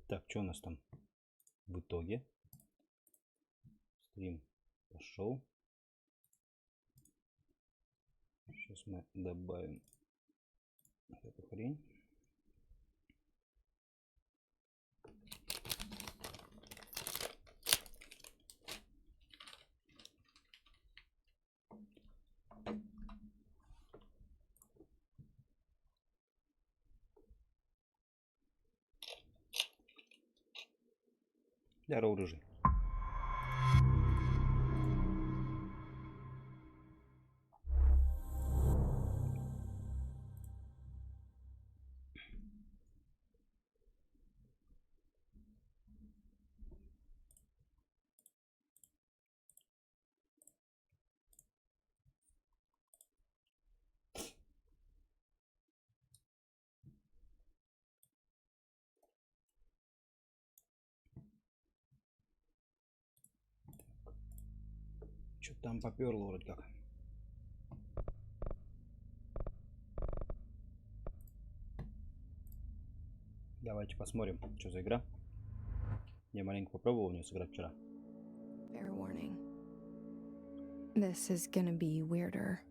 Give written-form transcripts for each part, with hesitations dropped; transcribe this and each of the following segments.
Так, что у нас там в итоге? Стрим пошел. Сейчас мы добавим эту хрень. Здорово, рыжий. Что там поперло вроде как. Давайте посмотрим, что за игра. Я маленько попробовал в нее сыграть вчера. Fair warning. This is gonna be weirder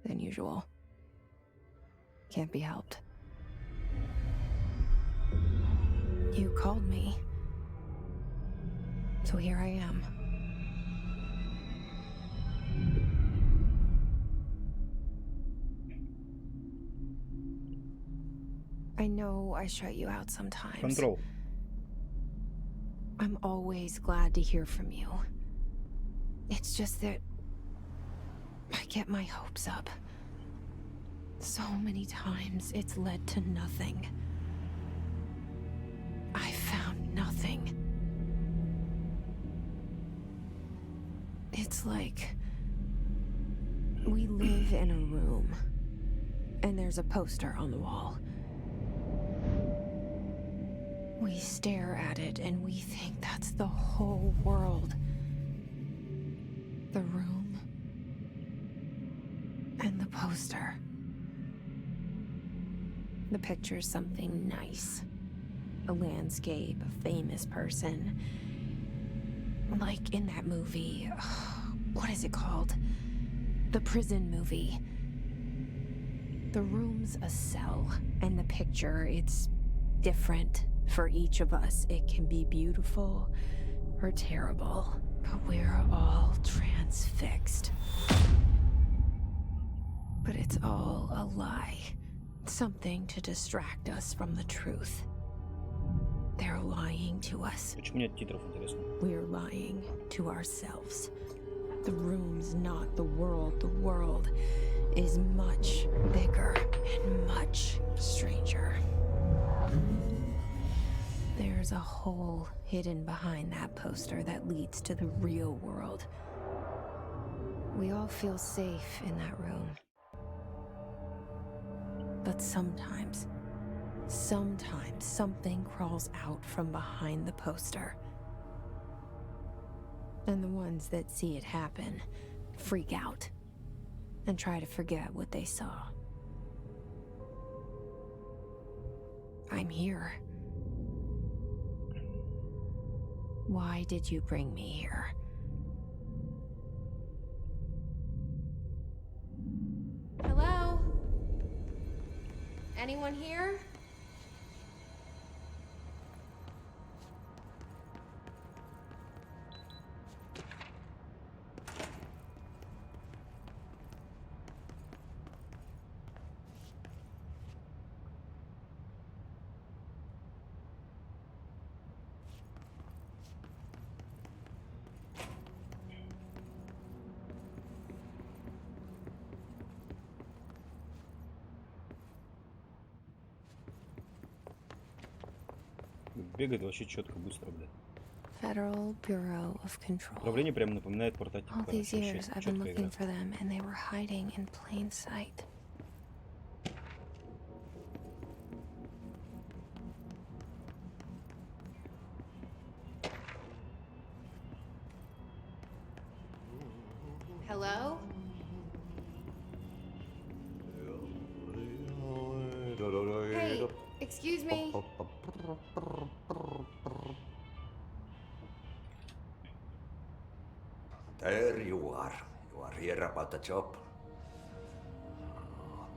than usual. Can't be helped. You called me. So here I am. I know I shut you out sometimes. Control. I'm always glad to hear from you. It's just that I get my hopes up. So many times it's led to nothing. I found nothing. It's like we live in a room and there's a poster on the wall. We stare at it and we think that's the whole world. The room and the poster. The picture's something nice. A landscape, a famous person. Like in that movie, what is it called? The prison movie. The room's a cell, and the picture, it's different for each of us. It can be beautiful or terrible, but we're all transfixed. But it's all a lie. Something to distract us from the truth. They're lying to us. Почему нет титров, интересно? We're lying to ourselves. The room's not the world. The world is much bigger and much stranger. There's a hole hidden behind that poster that leads to the real world. We all feel safe in that room. But sometimes something crawls out from behind the poster. And the ones that see it happen freak out and try to forget what they saw. I'm here. Why did you bring me here? Hello? Anyone here? Бегает вообще четко, быстро, блядь. Federal Bureau of Control. Управление прям напоминает портатив. All these years I've been looking for them, and they were hiding in plain sight. Hello? Hey, you are here about the job.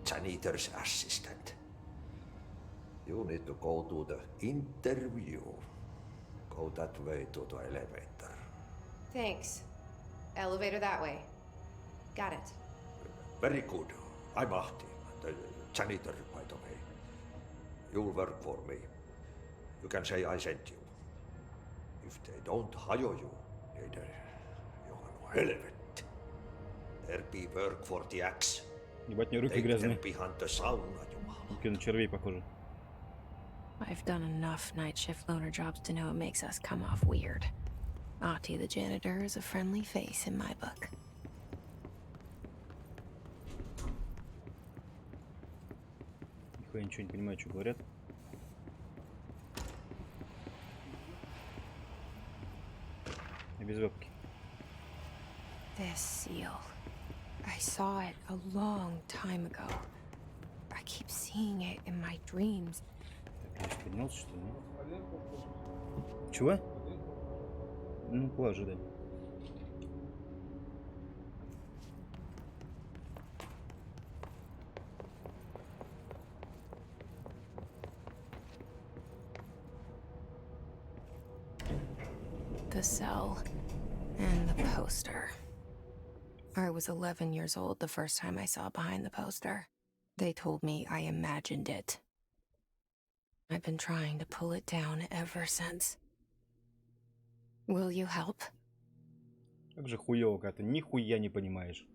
Janitor's assistant. You need to go to the interview. Go that way to the elevator. Thanks. Elevator that way. Got it. Very good. I'm Ahti, the janitor, by the way. You'll work for me. You can say I sent you. If they don't hire you, then you are helvet. There be work for the axe. Ебать, мне руки Take them грязные. behind the sauna, Jumala. Руки на червей похожи. I've done enough night shift loner jobs to know it makes us come off weird. Ahti the janitor is a friendly face in my book. Нихуя ничего не понимаю, что говорят. Я без вебки. This seal. I saw it a long time ago. I keep seeing it in my dreams. Так, я поднялся, что ли? Чего? Ну, поожидай. The cell and the poster. I was 11 years old the first time I saw behind the poster. They told me I imagined it. I've been trying to pull it down ever since. Will you help? Как же хуёво, когда ты нихуя не понимаешь.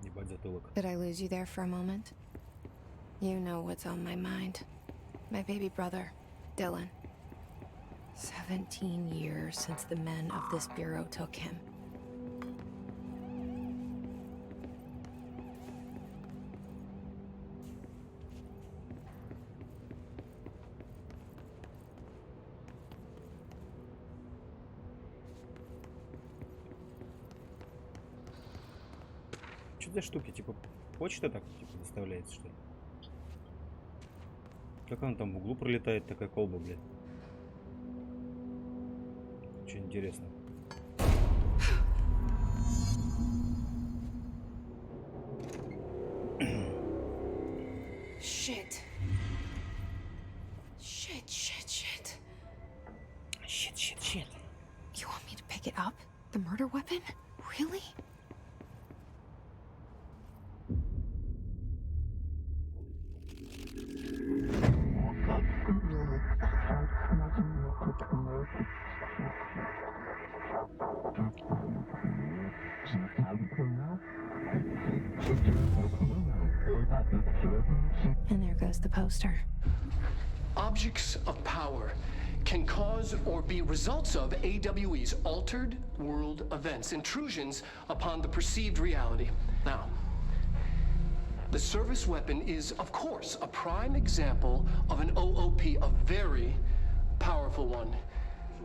Ебать затылок. Did I lose you there for a moment? You know what's on my mind. My baby brother, Dylan. 17 years since the men of this bureau took him. Что за штуки? Типа почта так типа доставляется, что ли? Как она там в углу пролетает, такая колба, блядь? Что интересно. Shit. Shit, shit, shit. Shit. You want me to pick it up? The murder weapon? Really? And there goes the poster. Objects of power can cause or be results of AWE's altered world events, intrusions upon the perceived reality. Now, the service weapon is, of course, a prime example of an OOP, a very powerful one.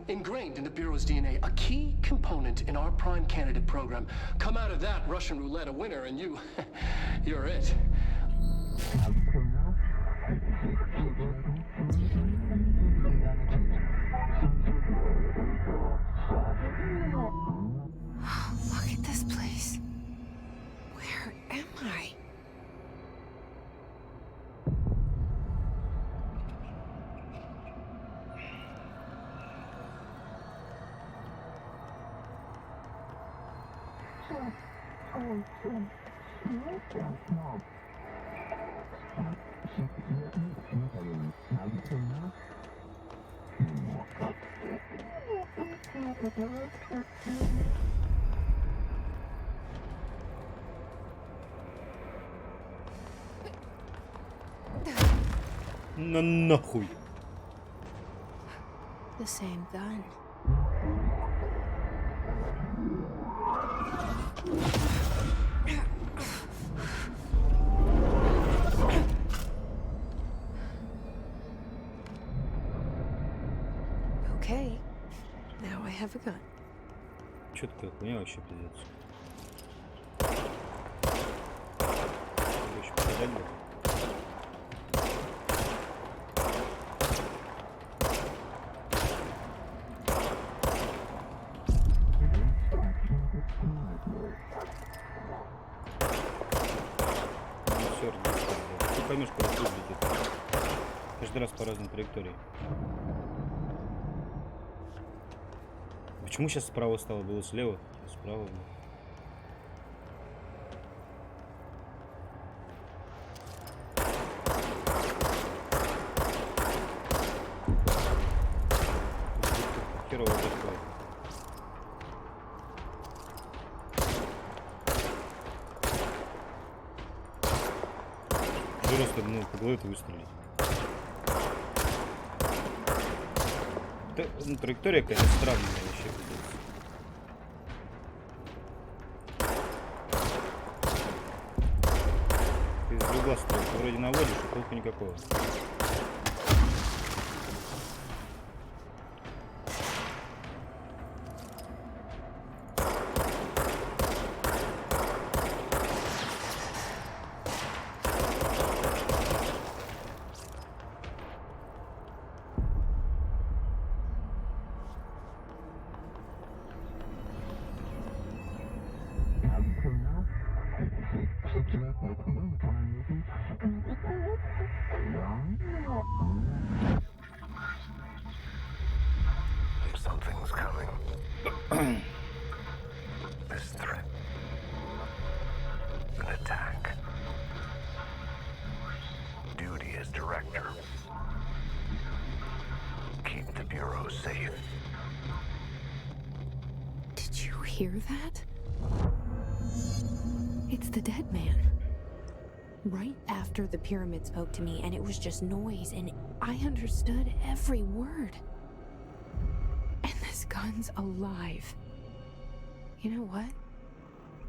Ingrained in the Bureau's DNA, a key component in our prime candidate program. Come out of that Russian roulette a winner and you're it. Look at this place. Where am I? На нахуй. The same gun. Okay, now I have a gun. Чё такое хуйня вообще, пиздец? Еще подать бы. Ты поймешь, куда ты летит. Каждый раз по разной траектории. Почему сейчас справа стало? Было слева, справа. Херово такое. Просто, ну, по голове выстрелить. Ну, траектория, конечно, странная вообще. Ты из угла строишь, вроде наводишь, а толку никакого. Something's coming. This threat. An attack. Duty as director. Keep the Bureau safe. Did you hear that? It's the dead man. Right after the pyramid spoke to me, and it was just noise, and I understood every word. And this gun's alive. You know what?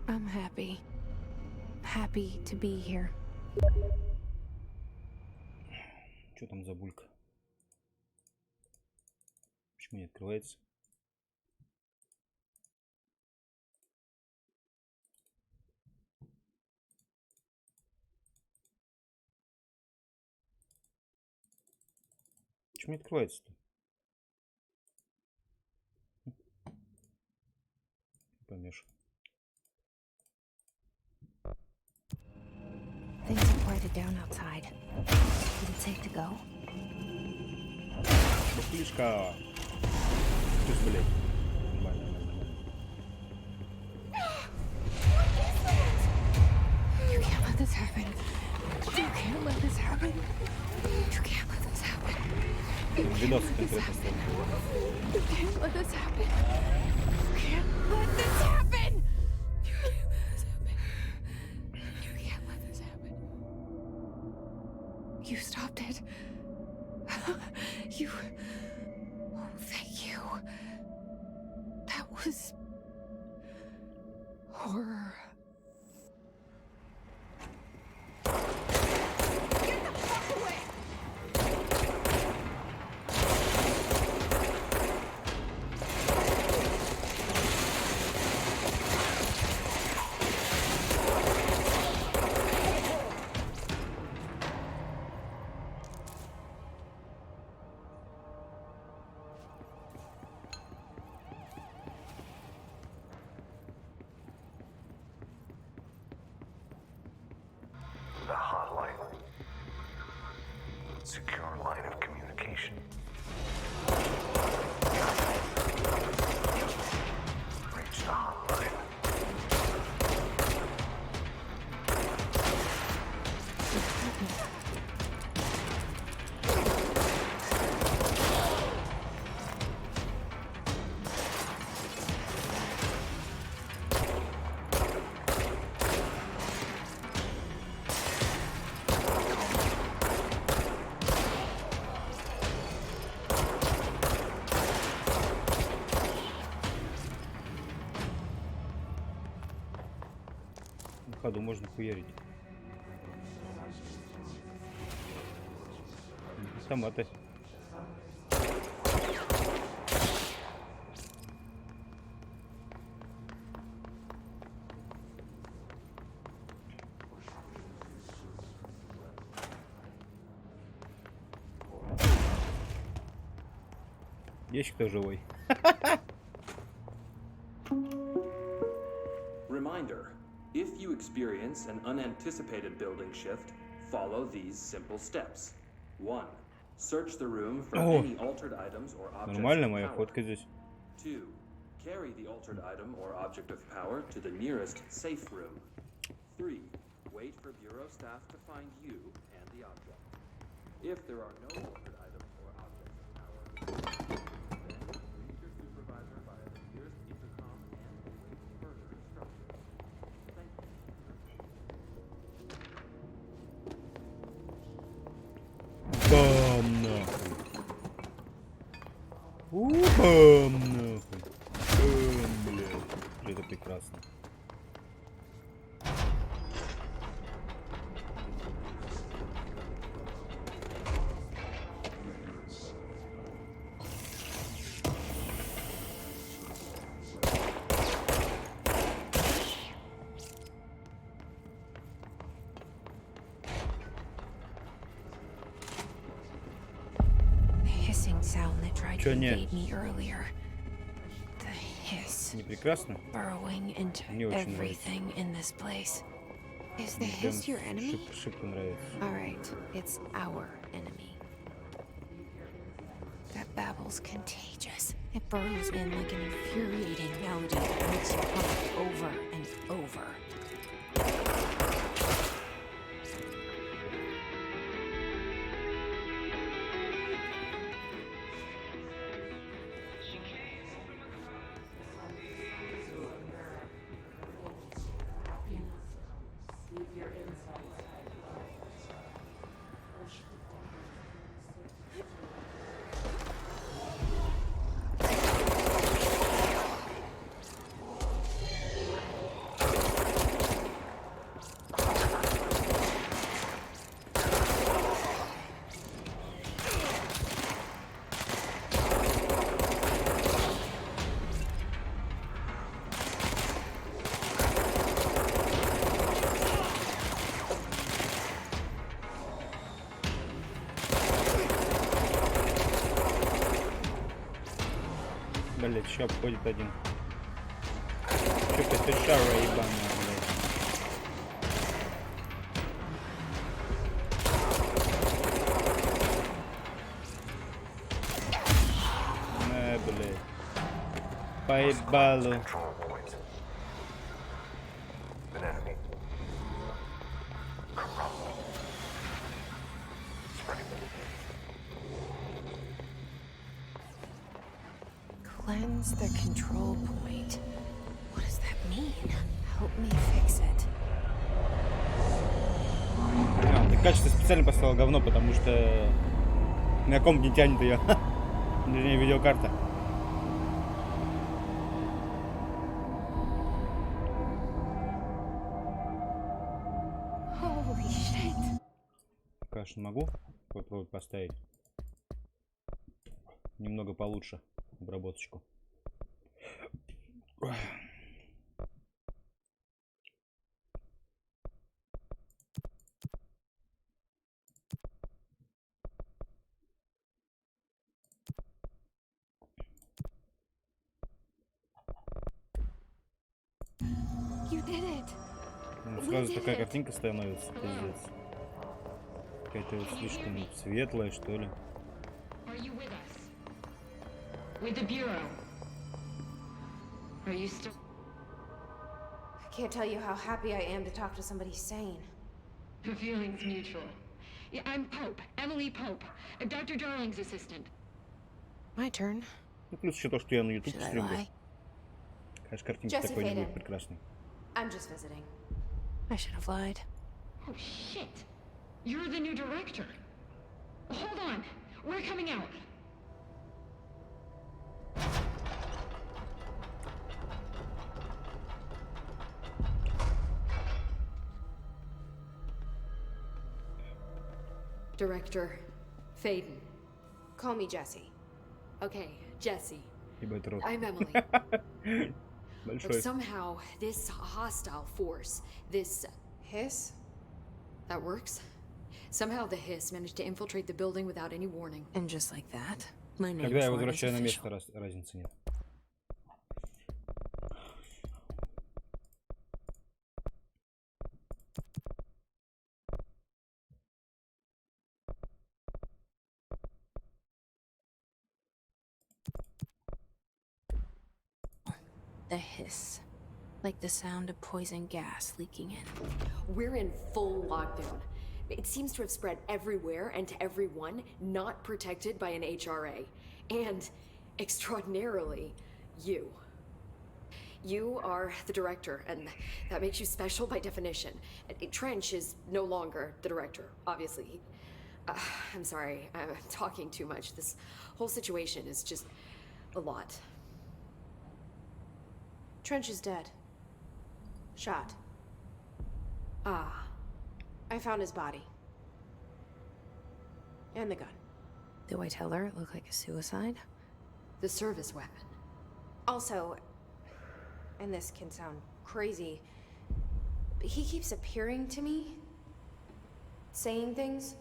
I'm happy. Happy to be here. Что там за булька? Почему не открывается? Почему не открывается-то? Помешу. Things are quieted down outside. Is it safe to go? Бухлишка. Ты ж, блядь. Нормально, нормально. You can't let this happen. You can't let this happen. You can't let this happen. You Видос can't let this конкретно happen. стоит. You can't let this happen. You can't let this happen. You can't let this happen. You can't let this happen. You stopped it. You. Oh, thank you. That was horror. Get the fuck away! The hotline. Secure line of communication. Reach the hotline. ходу можно хуярить. Автоматы. Есть кто живой? Reminder, if you experience an unanticipated building shift, follow these simple steps. 1. Search the room for any altered items or objects Нормально of моя power. фотка здесь. 2. Carry the altered item or object of power to the nearest safe room. 3. Wait for bureau staff to find you and the object. If there are no altered items or objects of power, then reach your supervisor via the nearest intercom and await further instructions. Thank you. Бам нахуй. Бам нахуй. Бам, блядь. Это прекрасно. Sound that tried to Чё не? invade me earlier. The hiss Не прекрасно? burrowing into Мне очень everything in this place. Is the Прям hiss your enemy? шибко нравится. Alright, it's our enemy. That babble's contagious. It burrows in like an infuriating melody that makes you hum over and over. Блять, еще обходит один. Че ты шара ебаная, блядь. Блядь. Поебалу. Control point. An enemy. Crumble. Spreading. Cleanse the control point. What does that mean? Help me fix it. Ты качество специально поставил говно, потому что на комп не тянет ее. Вернее, видеокарта. Holy shit. Пока что могу попробовать поставить немного получше обработочку. You did it. Ну, сразу такая картинка становится, пиздец. Какая-то вот слишком светлая, что ли. Are you with us? With the Bureau? Are you still... I can't tell you how happy I am to talk to somebody sane. The feeling's mutual. Yeah, I'm Pope, Emily Pope, Dr. Darling's assistant. My turn. Ну, плюс еще то, что я на YouTube Should I стримлю. lie? Конечно, картинка Just такой не fade будет in. прекрасной. I'm just visiting. I should have lied. Oh, shit. You're the new director. Hold on. We're coming out. Director Faden. Call me Jesse. Okay, Jesse. Ебать рот. I'm Emily. Look, Большой. somehow, this hostile force, this... Hiss? That works? Somehow the hiss managed to infiltrate the building without any warning. And just like that, my name Когда я for it is возвращаю на official. место, разницы нет. The hiss. Like the sound of poison gas leaking in. We're in full lockdown. It seems to have spread everywhere and to everyone not protected by an HRA. And, extraordinarily, you. You are the director, and that makes you special by definition. Trench is no longer the director, obviously. I'm sorry, I'm talking too much. This whole situation is just a lot. Trench is dead. Shot. Ah. I found his body. And the gun. Do I tell her it looked like a suicide? The service weapon. Also, and this can sound crazy, but he keeps appearing to me, saying things.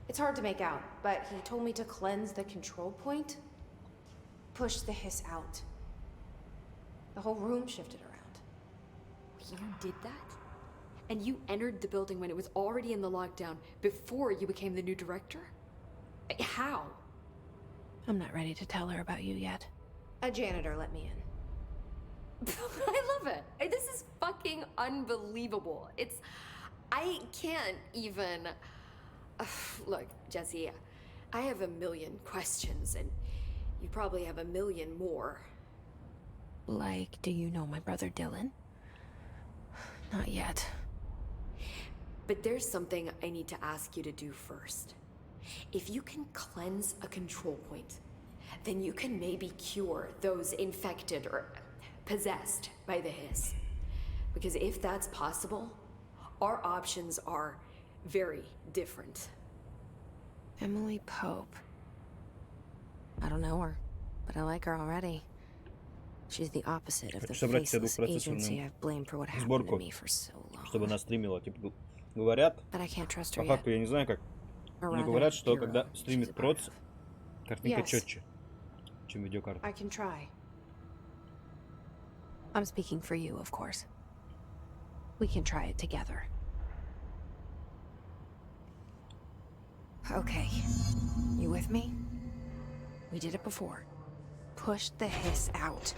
It's hard to make out, but he told me to cleanse the control point, push the hiss out. The whole room shifted around. You did that? And you entered the building when it was already in the lockdown before you became the new director? How? I'm not ready to tell her about you yet. A janitor let me in. I love it. This is fucking unbelievable. I can't even... Look, Jesse, I have a million questions, and you probably have a million more. Like, do you know my brother Dylan? Not yet. But there's something I need to ask you to do first. If you can cleanse a control point, then you can maybe cure those infected or possessed by the hiss. Because if that's possible, our options are very different. Emily Pope. I don't know her, but I like her already. She's the opposite of the Собрать себе faceless agency двухпроцессорную I've blamed for what happened to сборку, me for so long. чтобы она стримила. Типа, говорят, But I can't trust по her yet. факту я не знаю как, Or но rather, говорят, что Bureau когда she's стримит a part проц, of. картинка Yes. четче, чем видеокарта. I can try. I'm speaking for you, of course. We can try it together. Okay. You with me? We did it before. Push the hiss out.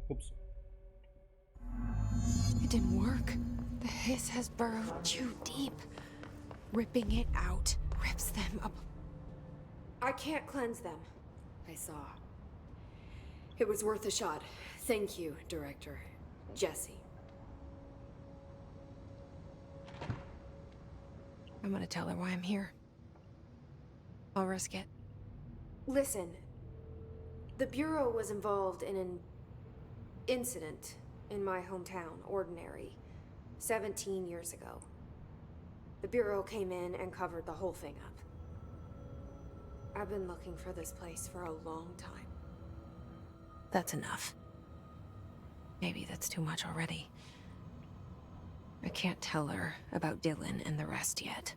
Упс. It didn't work. The hiss has burrowed too deep. Ripping it out rips them up. I can't cleanse them. I saw. It was worth a shot. Thank you, Director. Jesse. I'm gonna tell her why I'm here. I'll risk it. Listen, the Bureau was involved in an incident in my hometown, Ordinary, 17 years ago. The Bureau came in and covered the whole thing up. I've been looking for this place for a long time. That's enough. Maybe that's too much already. I can't tell her about Dylan and the rest yet.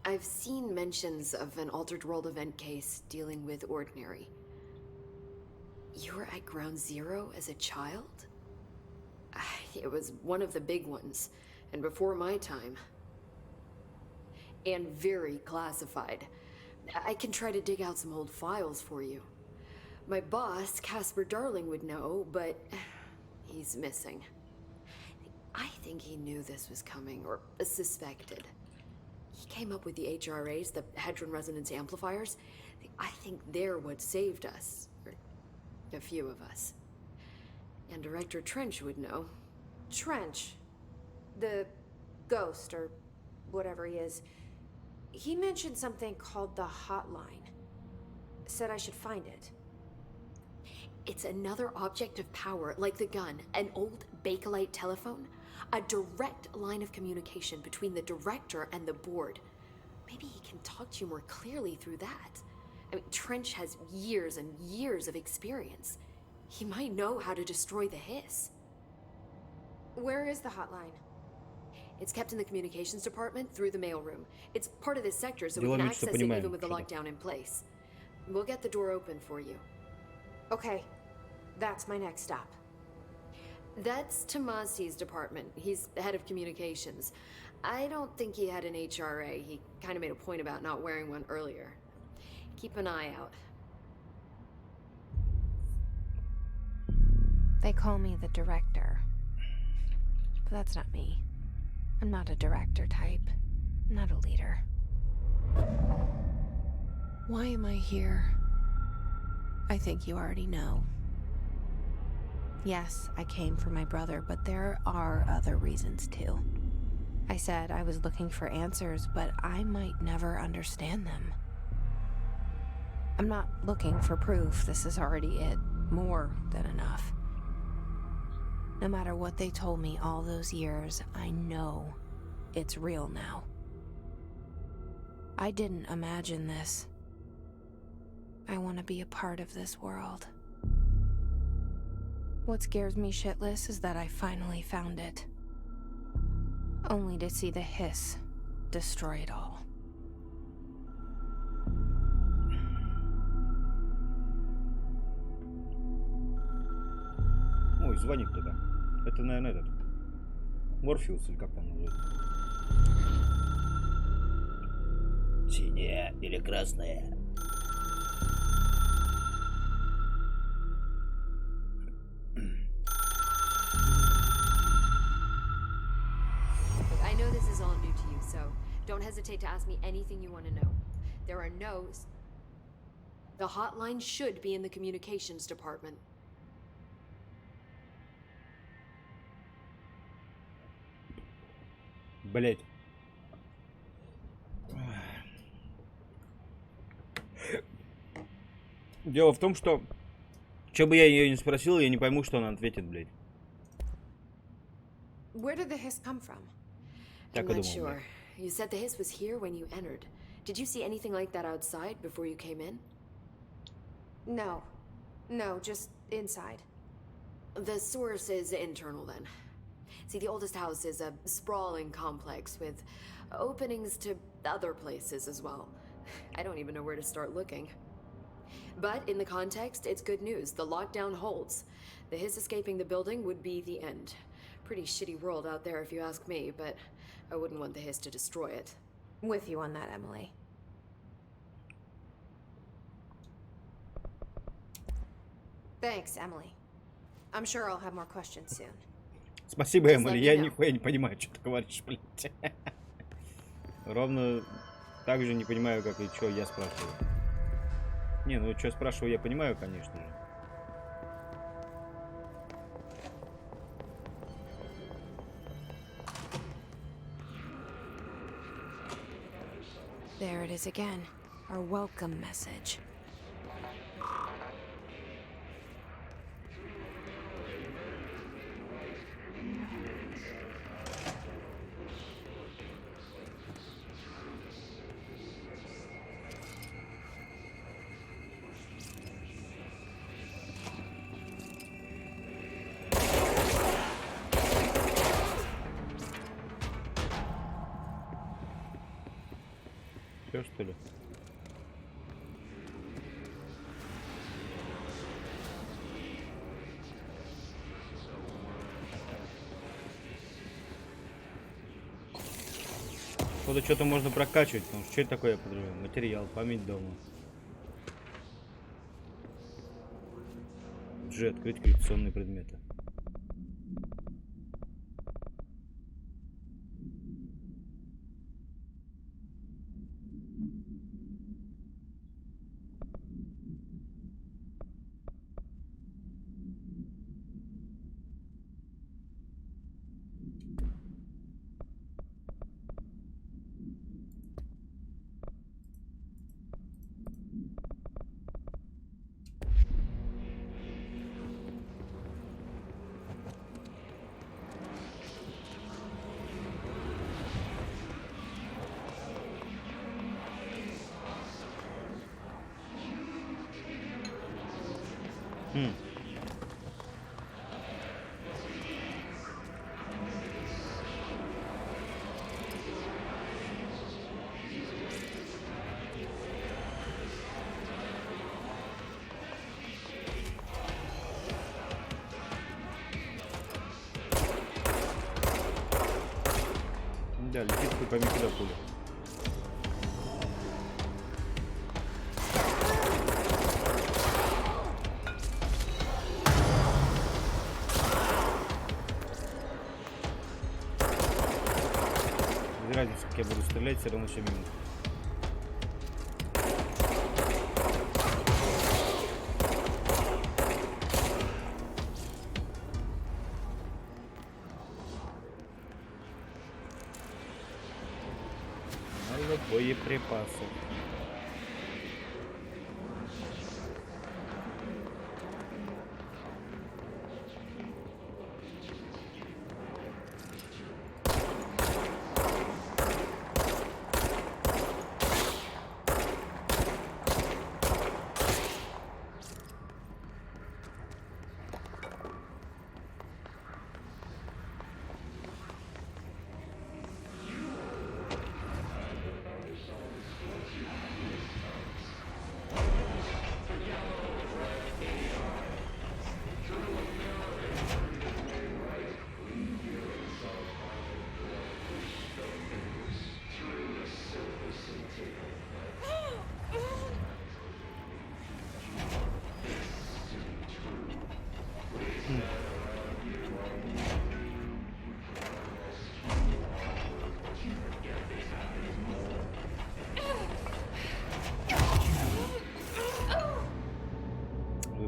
I've seen mentions of an Altered World event case dealing with Ordinary. You were at Ground Zero as a child? It was one of the big ones, and before my time. And very classified. I can try to dig out some old files for you. My boss, Casper Darling, would know, but he's missing. I think he knew this was coming, or suspected. He came up with the HRAs, the Hadron Resonance Amplifiers. I think they're what saved us. Or A few of us. And Director Trench would know. Trench. The ghost, or whatever he is. He mentioned something called the hotline. Said I should find it. It's another object of power, like the gun, an old Bakelite telephone. A direct line of communication between the director and the board. Maybe he can talk to you more clearly through that. I mean, Trench has years and years of experience. He might know how to destroy the hiss. Where is the hotline? It's kept in the communications department through the mailroom. It's part of this sector, so we Дело can в том, что access it понимаем, even with the что-то. lockdown in place. We'll get the door open for you. Okay, that's my next stop. That's Tomasi's department. He's the head of communications. I don't think he had an HRA. He kind of made a point about not wearing one earlier. Keep an eye out. They call me the director. But that's not me. I'm not a director type. I'm not a leader. Why am I here? I think you already know. Yes, I came for my brother, but there are other reasons too. I said I was looking for answers, but I might never understand them. I'm not looking for proof. This is already it. More than enough. No matter what they told me all those years, I know it's real now. I didn't imagine this. I want to be a part of this world. What scares me shitless is that I finally found it. Only to see the hiss destroy it all. Ой, звонит кто-то. Это, наверное, этот. Морфеус, или как там называется? Синяя или красная? Look, I know this is all new to you, so don't hesitate to ask me anything you want to know. There are no's. The hotline should be in the communications department. Блять. Дело в том, что бы я ее не спросил, я не пойму, что она ответит, блядь. Where did the hiss come from? Так I'm и not думал, sure. блядь. You said the hiss was here when you entered. Did you see anything like that outside before you came in? No. No, just inside. The source is internal then. See, the oldest house is a sprawling complex with openings to other places as well. I don't even know where to start looking. But in the context, it's good news. The lockdown holds. The hiss escaping the building would be the end. Pretty shitty world out there if you ask me, but I wouldn't want the hiss to destroy it. With you on that, Emily. Thanks, Emily. I'm sure I'll have more questions soon. Спасибо, Just Эмили. let me Я know. нихуя не понимаю, что ты говоришь, блядь. Ровно так же не понимаю, как и что я спрашиваю. Не, ну что спрашиваю, я понимаю, конечно же. There it is again. Our welcome message. Все, что ли? Походу, что-то можно прокачивать, потому что что это такое, я подразумеваю? Материал, память дома. G, открыть коллекционные предметы. Да, летит хуй пойми куда пуля. Без разницы, как я буду стрелять, все равно все мимо. Боеприпасы.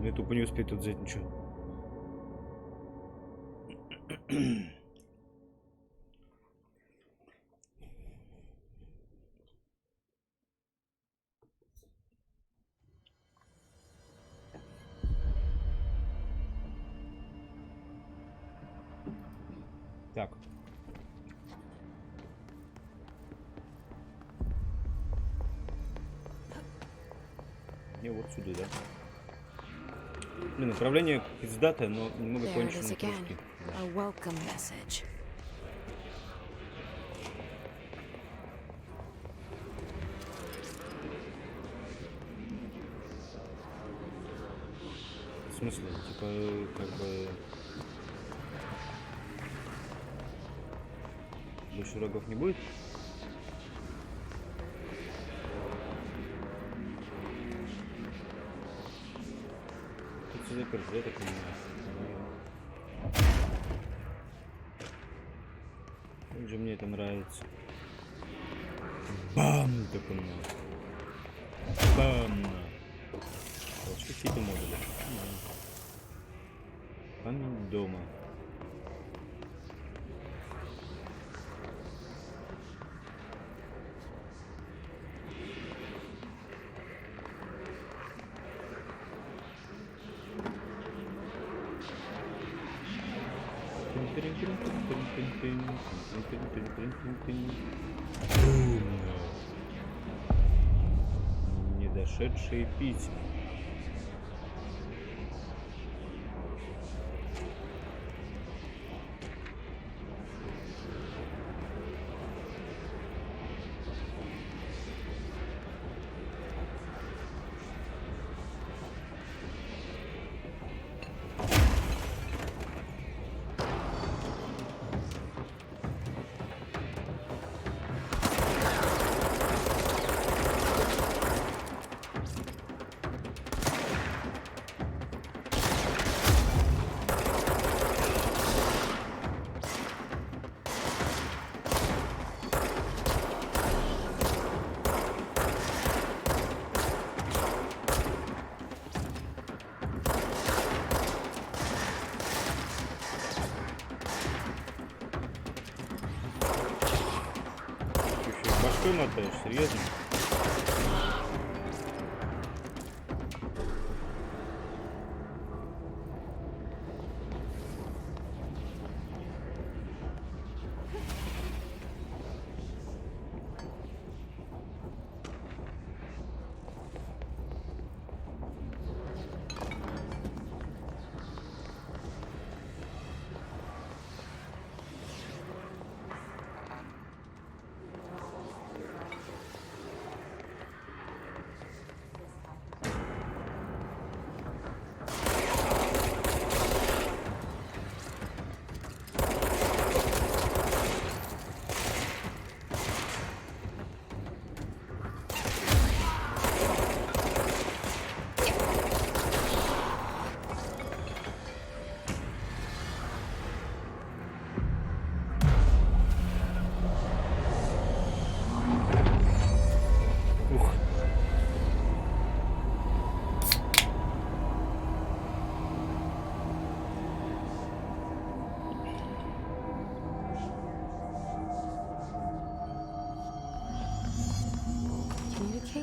Я тупо не успею тут взять ничего. Так. И вот сюда, да? Блин, направление пиздатое, но немного кончено на кружки. В смысле? Типа, как бы... Больше врагов не будет? Тут все заперто, я так понимаю. Как же мне это нравится. Бам! Так он. Бам! Вот какие-то модули. Камень дома. Недошедшие письма. Башкой мотаешь, серьезно?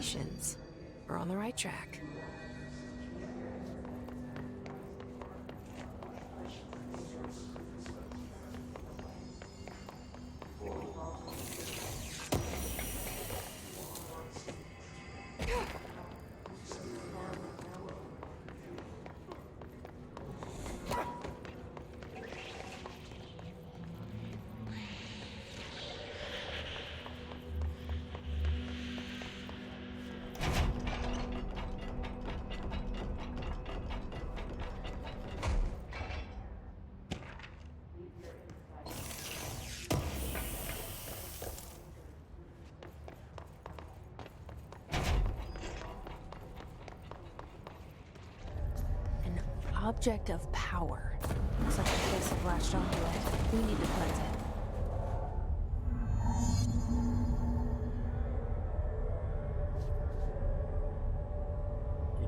Congratulations. We're on the right track. Object of power. Looks like the place have latched onto it. We need to cleanse it.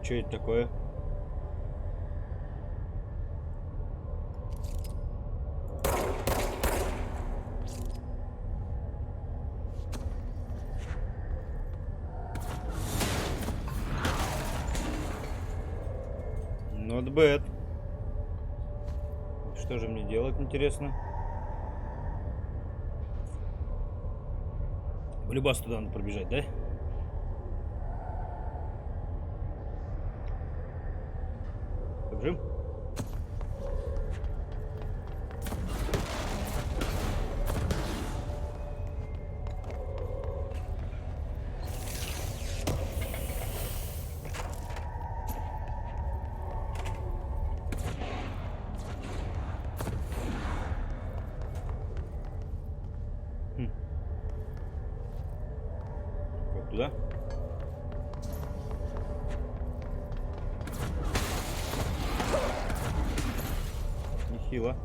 И что это такое? Not bad. Что же мне делать, интересно? В любас туда надо пробежать, да? Побежим? Туда? Нехило.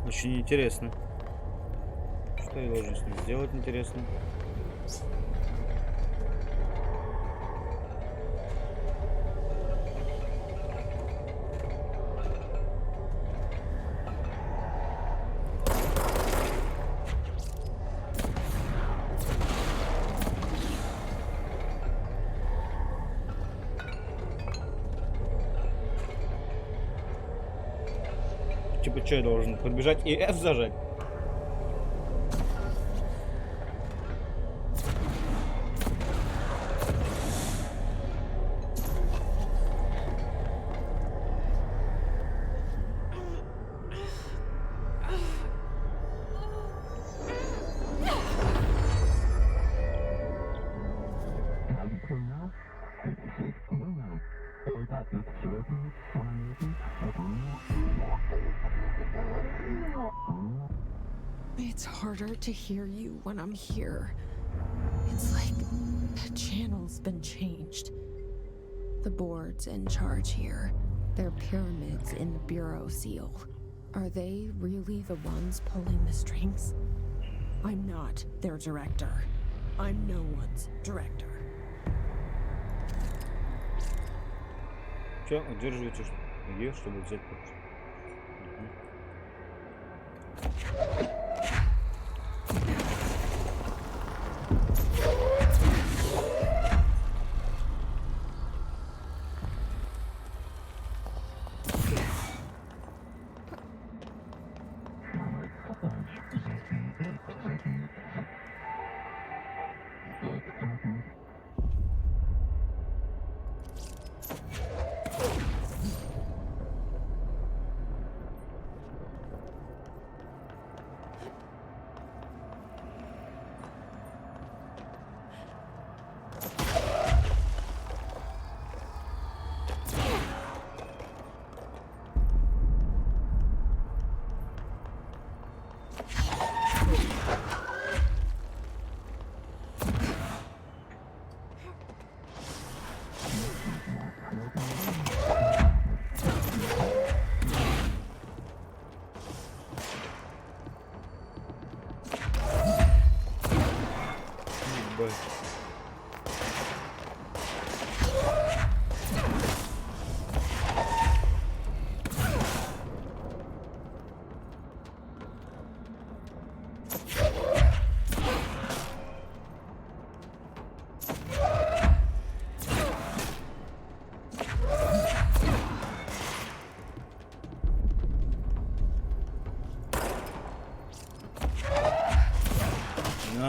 Очень интересно. Что я должен с ним сделать, интересно? Типа, что я должен подбежать и F зажать? It's harder to hear you when I'm here. It's like the channel's been changed. The board's in charge here. They're pyramids in the Bureau seal. Are they really the ones pulling the strings? I'm not their director. I'm no one's director. Что, удерживайте Е, чтобы взять подпись.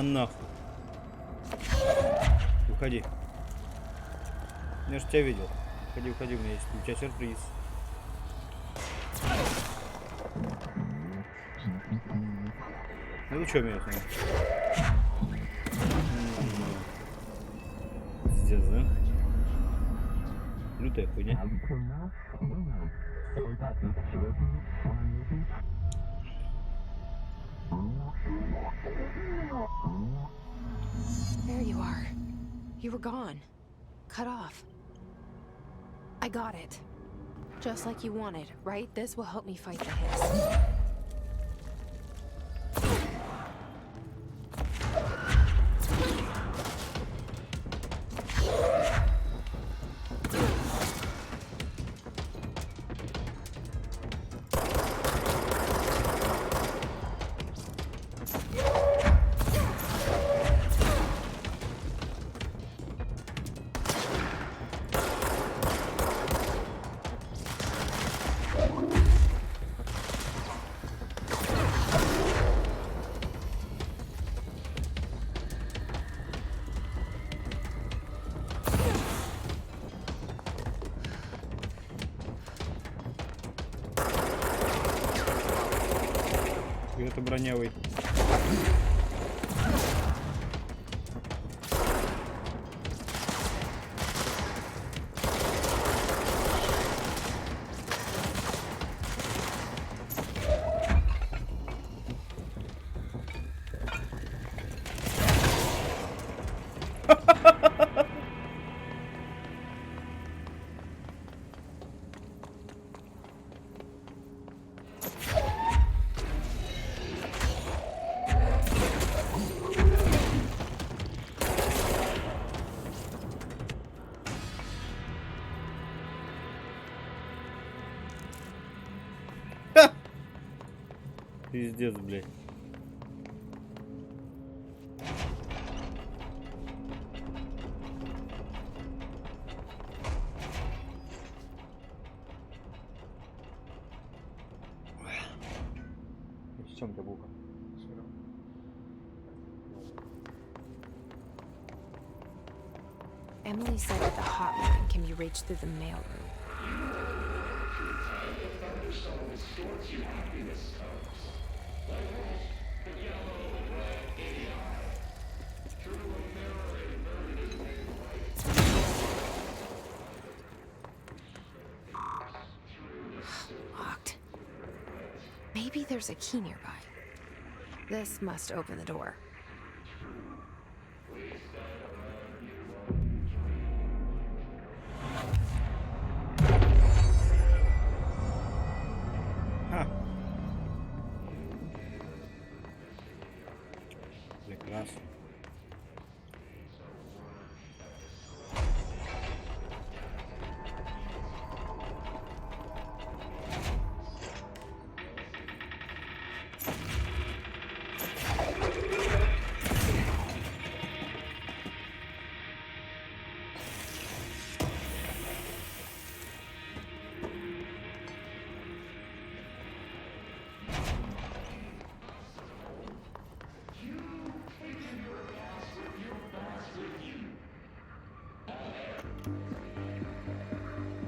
На нахуй. Уходи. Я же тебя видел. Уходи, уходи, у меня есть. У тебя сюрприз. Ну ты чё меня там? Пиздец, да? Лютая хуйня. There you are. You were gone. Cut off. I got it. Just like you wanted, right? This will help me fight the hiss. Это бронявый. Пиздец, блядь. В чем ты, Бука? Emily said that the hotline can be reached through the mailroom. Locked. Maybe there's a key nearby. This must open the door. Прекрасно.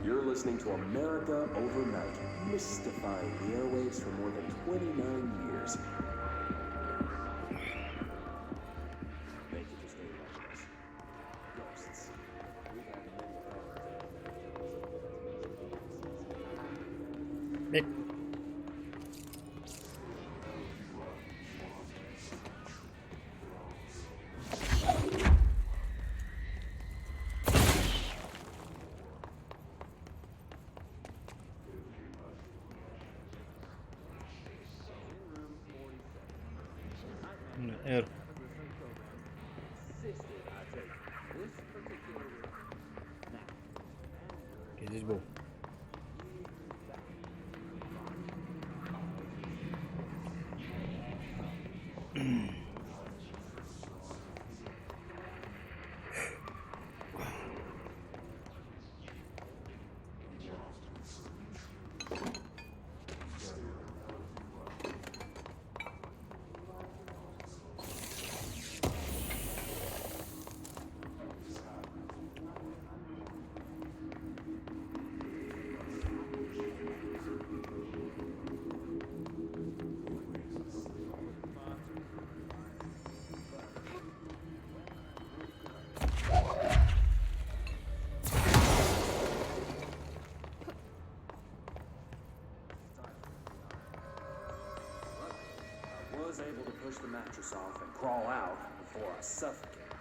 You're listening to America Overnight, mystifying the airwaves for more than 29 years. Thank you for staying with us. Ghosts. We have many R. Окей, здесь был. mattress off and crawl out before I suffocate.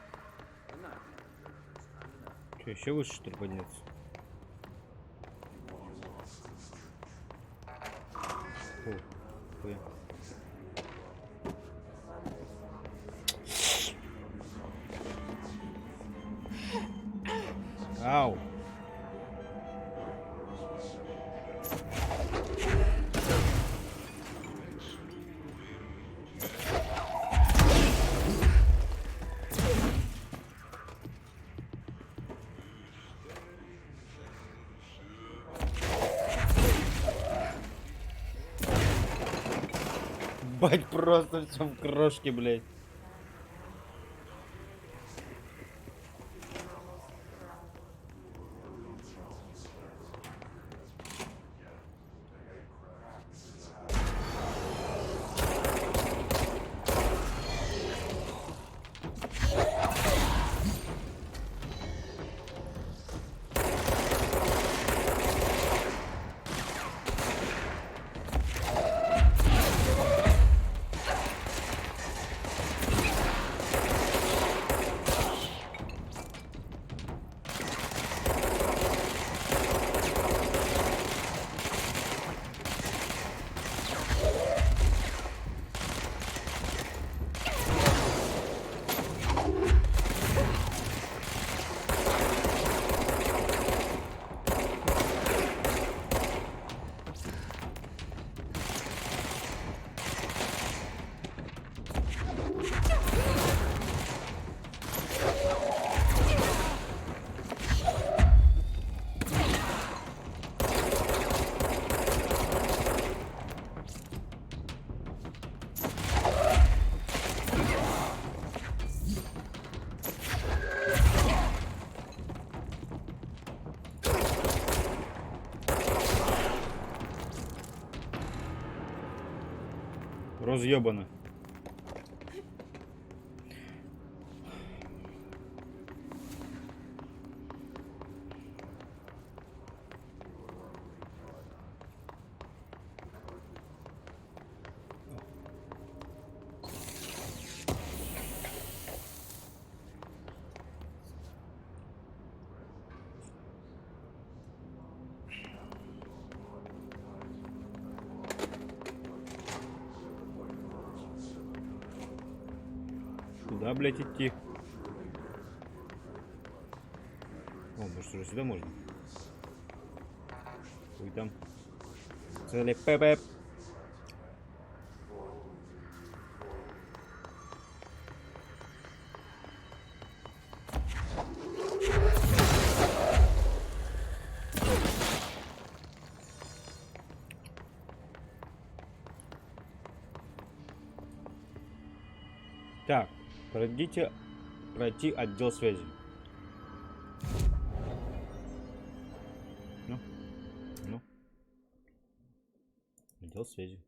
Good night, man. Что, еще выше, что ли, подняться? О, хуя. Ау! Бать, просто все в крошке, блядь. Разъебано. Куда, блядь, идти? О, может, уже сюда можно? Ой, там. Цели пепеп. Так, пройти отдел связи. Ну. Отдел связи.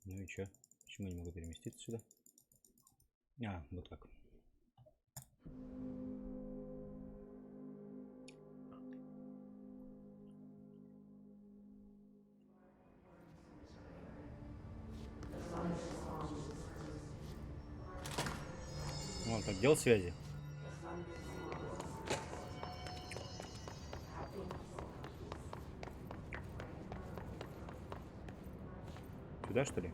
Ну и чё? Почему я не могу переместиться сюда? А, вот так. Вот отдел связи. Сюда, что ли?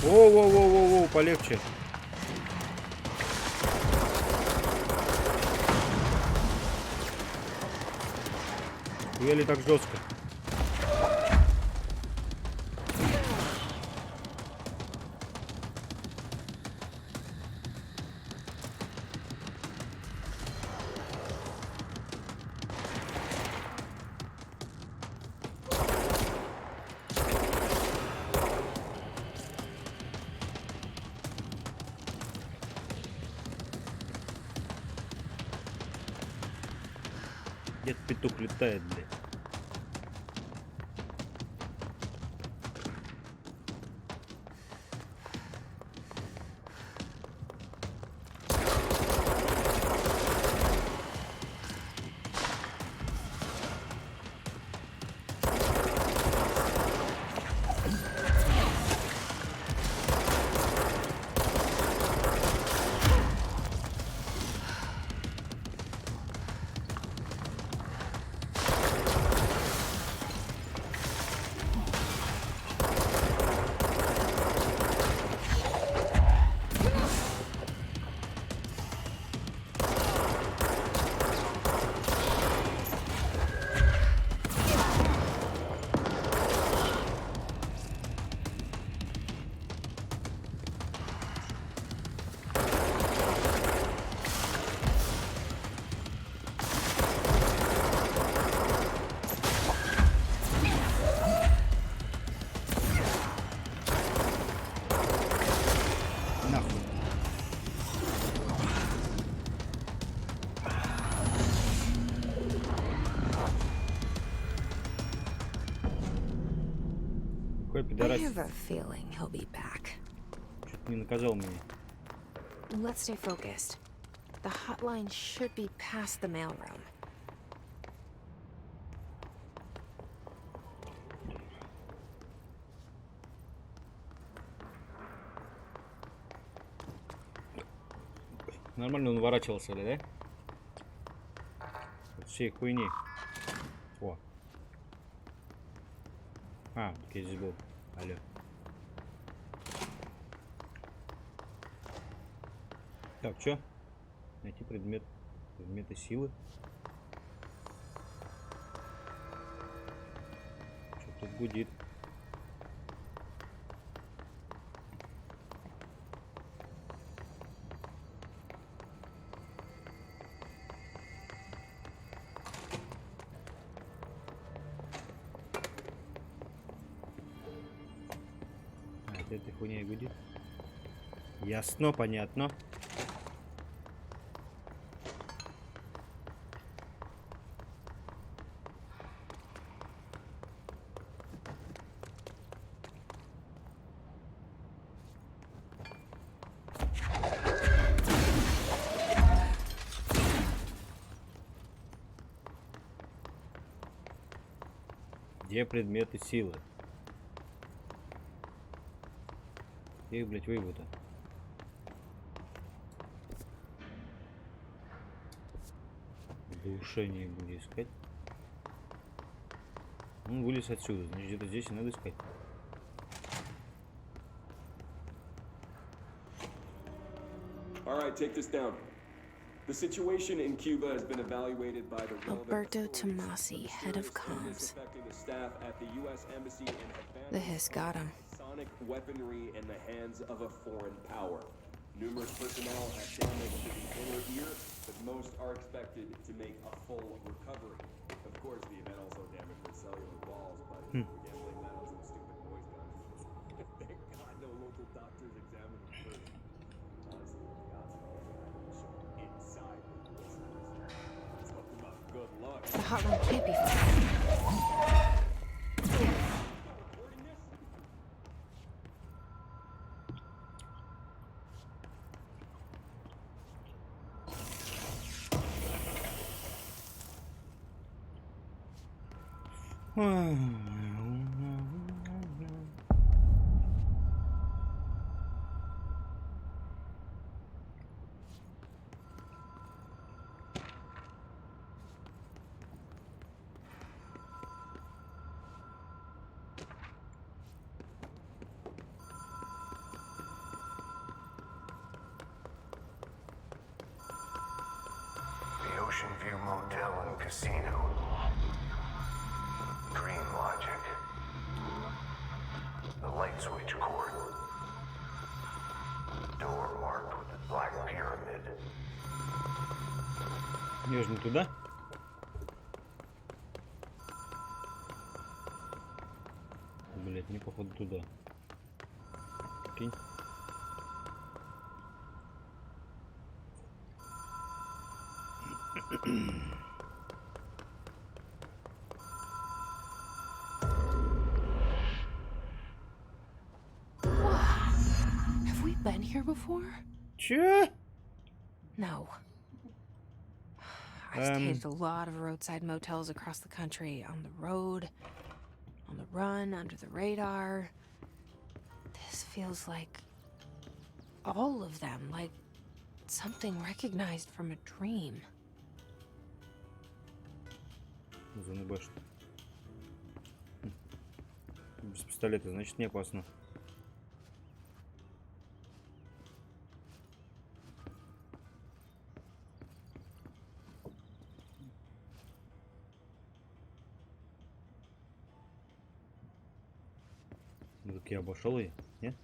Воу, полегче. Хуяли так жестко. Где-то петух летает, блядь. Какой I пидорас. have a feeling he'll be back. Чуть не наказал меня. Let's stay focused. The hotline should be past the mailroom. Нормально он уворачивался, да? От всей хуйни. О. А, так я здесь был. Алло. Так, чё? Найти предмет. Предметы силы. Что тут гудит? Этой хуйней гудит. Ясно, понятно. Где предметы силы? Их, блядь, вывода. Глушение буду искать. Он вылез отсюда, значит, где-то здесь и надо искать. All right, take this down. The situation in Cuba has been evaluated by the Alberto Tomasi, head of comms. the staff at the U.S. Embassy in The hiss got him. sonic weaponry in the hands of a foreign power. Numerous personnel have damage to the inner ear, but most are expected to make a full recovery. Of course, the event also damaged the cellular walls, but we're gonna blame that on some stupid noise guns. Thank God no local doctors examined them first. Honestly, God's knows inside the listeners. Talk about good luck. The hotline can't be far. The Ocean View Motel and Casino. Dream Logic. The light switch cord. Door marked with the black pyramid. Мне же не туда. Блять, мне походу туда. Прикинь. been here before? Чё? No. I've stayed at a lot of roadside motels across the country, on the road, on the run, under the radar. This feels like all of them, like something recognized from a dream. Зоны башни. Без пистолета, значит, не опасно. Ну, так я обошел ее, нет?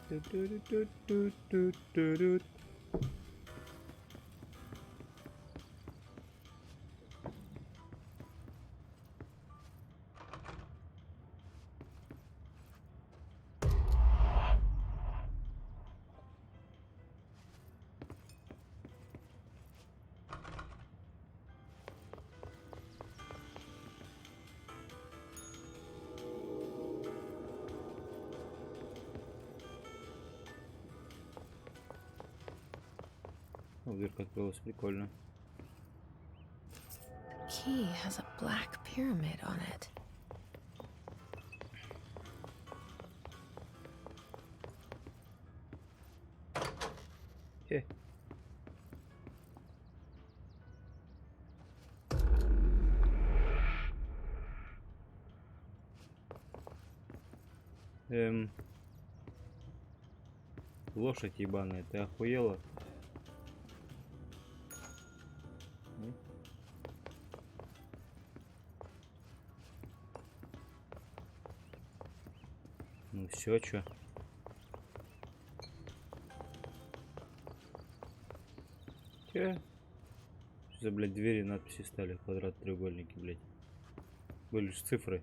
Ту-ту-ру-ту-ту-ту-ту-ру. О, дверка открылась, прикольно. Key has a black pyramid on it. Хе. Лошадь ебаная, ты охуела? Ну все, чё? Че? Что за, блядь, двери надписи стали? Квадрат, треугольники, блядь. Были же цифры.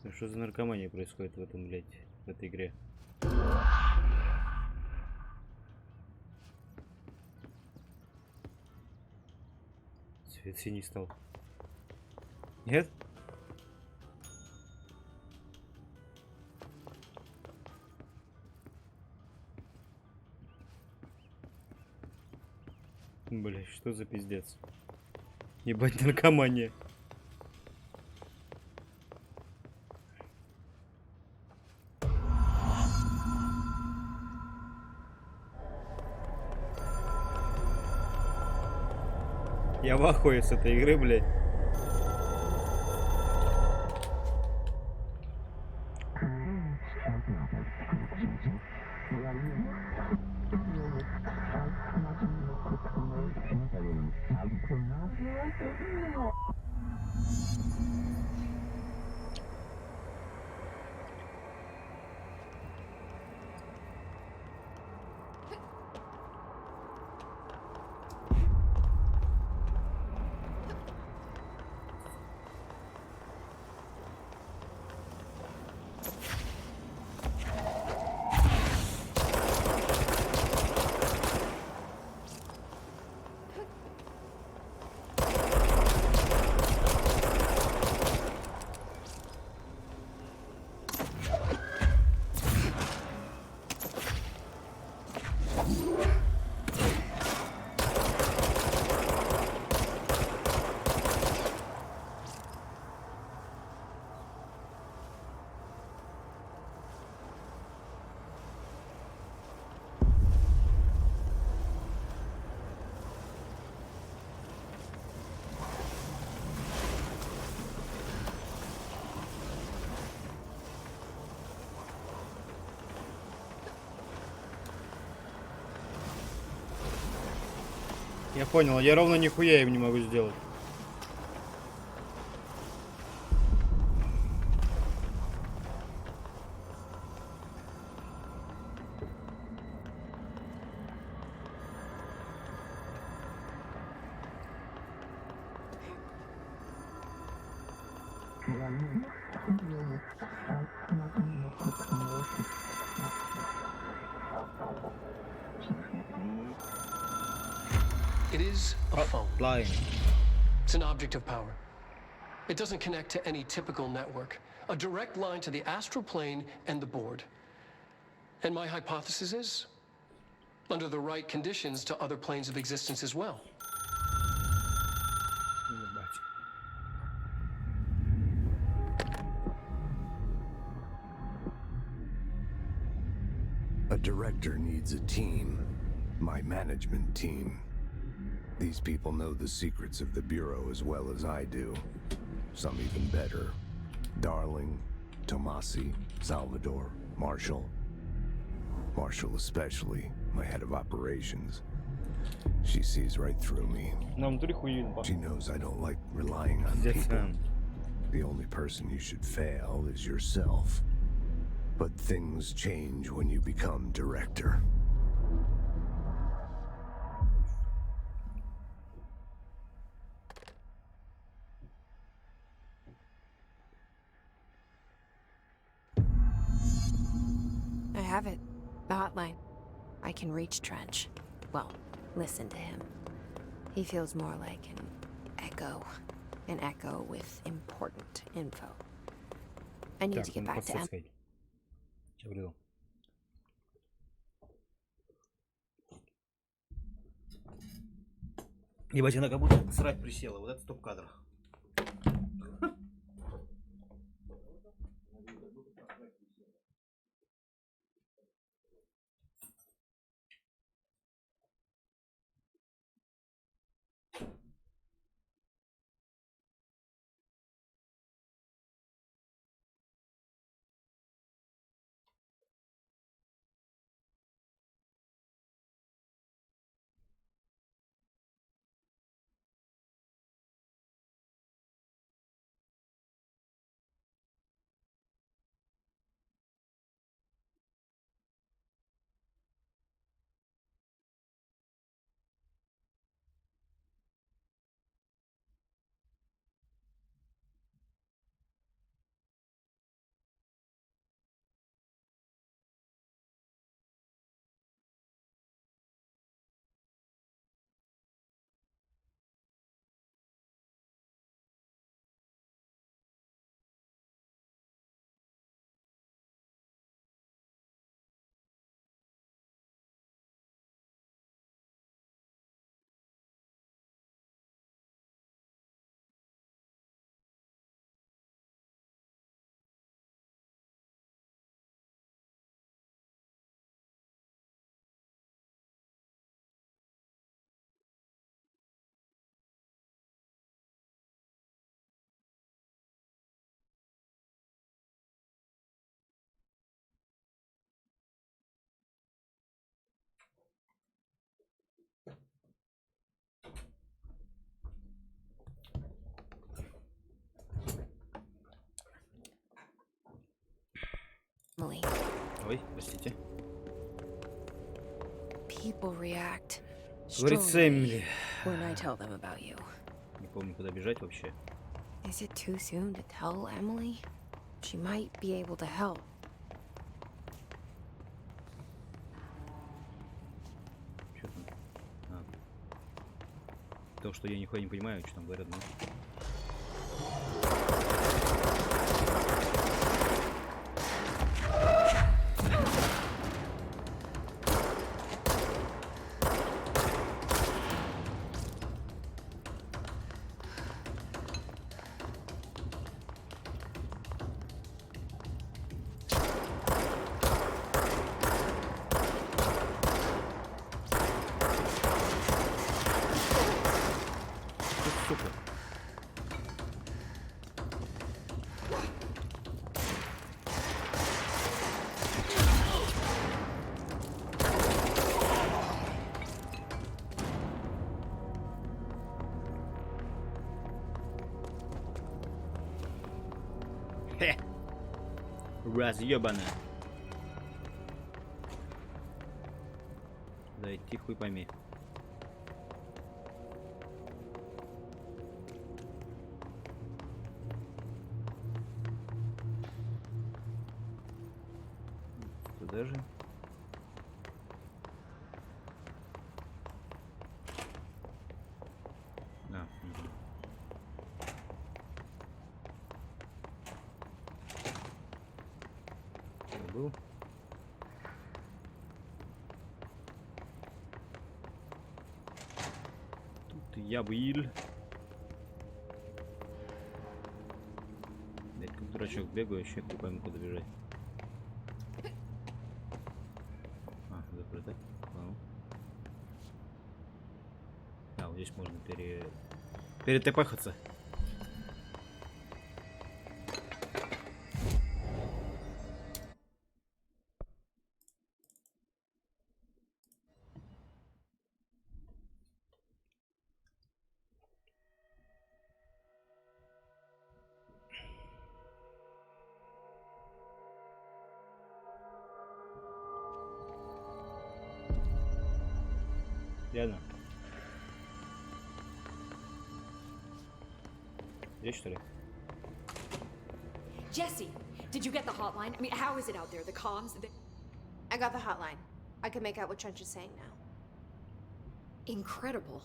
Ну, что за наркомания происходит в этом, блядь, в этой игре? Цвет синий стал. Нет? Бля, что за пиздец? Ебать, наркомания. Я в ахуе с этой игры, блядь. Я понял, я ровно нихуя им не могу сделать. It is a phone. Line. It's an object of power. It doesn't connect to any typical network. A direct line to the astral plane and the board. And my hypothesis is, under the right conditions, to other planes of existence as well. A director needs a team. My management team. These people know the secrets of the Bureau as well as I do. Some even better. Darling, Tomasi, Salvador, Marshall. Marshall especially, my head of operations. She sees right through me. She knows I don't like relying on people. The only person you should fail is yourself. But things change when you become director. I have it. The hotline. I can reach Trench. Well, listen to him. He feels more like an echo. An echo with important info. I need to get back to Em. Ебать, она как будто срать присела. Вот это стоп-кадр. Ой, простите. People react Говорит strongly Сэмли. when I tell them about you. Не помню, куда бежать вообще. Is it too soon to tell Emily? She might be able to help. Что там? То, что я нихуя не понимаю, что там говорят, ну. Сука. Хе. Разъебано. Да идти хуй пойми. этаже. А, угу. Забыл. Тут я был. Блять, как дурачок бегаю, еще не пойму, куда бежать. А, закрыто. Понял. А, вот здесь можно перетепахаться. Реально. Здесь, что ли? Jesse, did you get the hotline? I mean, how is it out there? The comms? I got the hotline. I can make out what Trench is saying now. Incredible.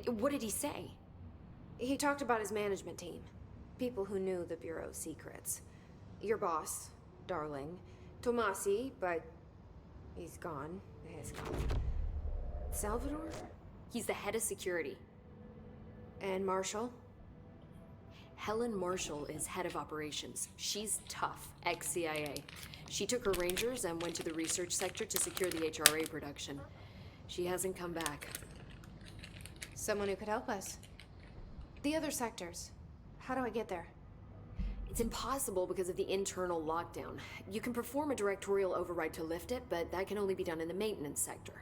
What did he say? He talked about his management team. People who knew the Bureau's secrets. Your boss, Darling. Tomasi, but he's gone. He's gone. Salvador? He's the head of security. And Marshall? Helen Marshall is head of operations. She's tough, ex-CIA. She took her rangers and went to the research sector to secure the HRA production. She hasn't come back. Someone who could help us. The other sectors. How do I get there? It's impossible because of the internal lockdown. You can perform a directorial override to lift it, but that can only be done in the maintenance sector.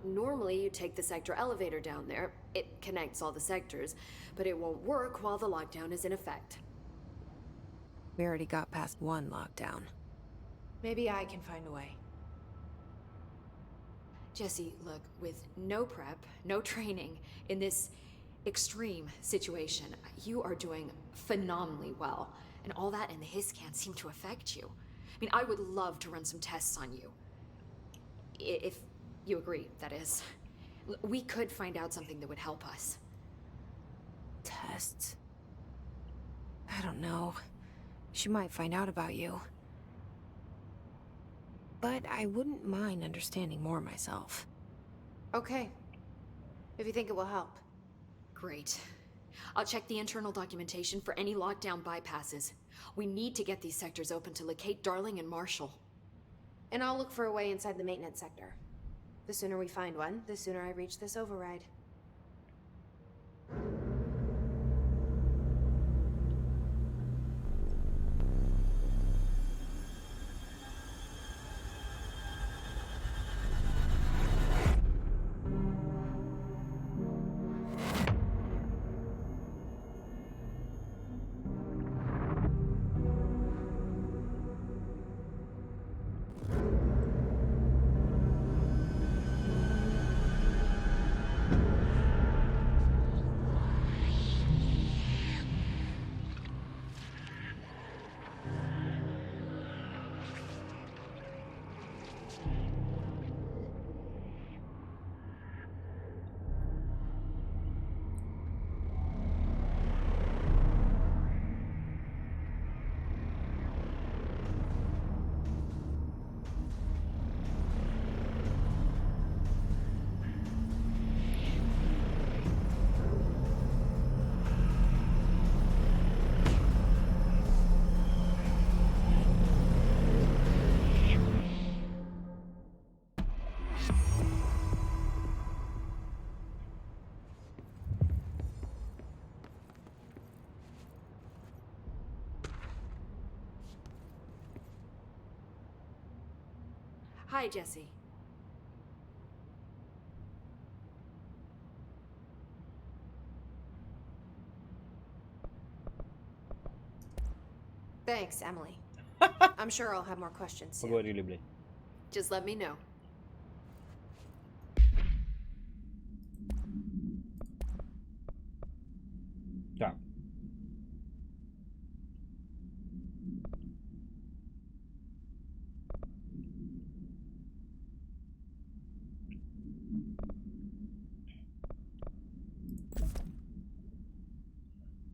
Normally, you take the sector elevator down there. It connects all the sectors, but it won't work while the lockdown is in effect. We already got past one lockdown. Maybe I can find a way. Jesse, look, with no prep, no training, in this extreme situation, you are doing phenomenally well. And all that and the hiss can't seem to affect you. I mean, I would love to run some tests on you. If you agree, that is. We could find out something that would help us. Tests? I don't know. She might find out about you. But I wouldn't mind understanding more myself. Okay. If you think it will help. Great. I'll check the internal documentation for any lockdown bypasses. We need to get these sectors open to locate Darling and Marshall. And I'll look for a way inside the maintenance sector. The sooner we find one, the sooner I reach this override. Hi, Jesse. Thanks, Emily. I'm sure I'll have more questions soon. Поговорили, блядь. Just let me know. Так.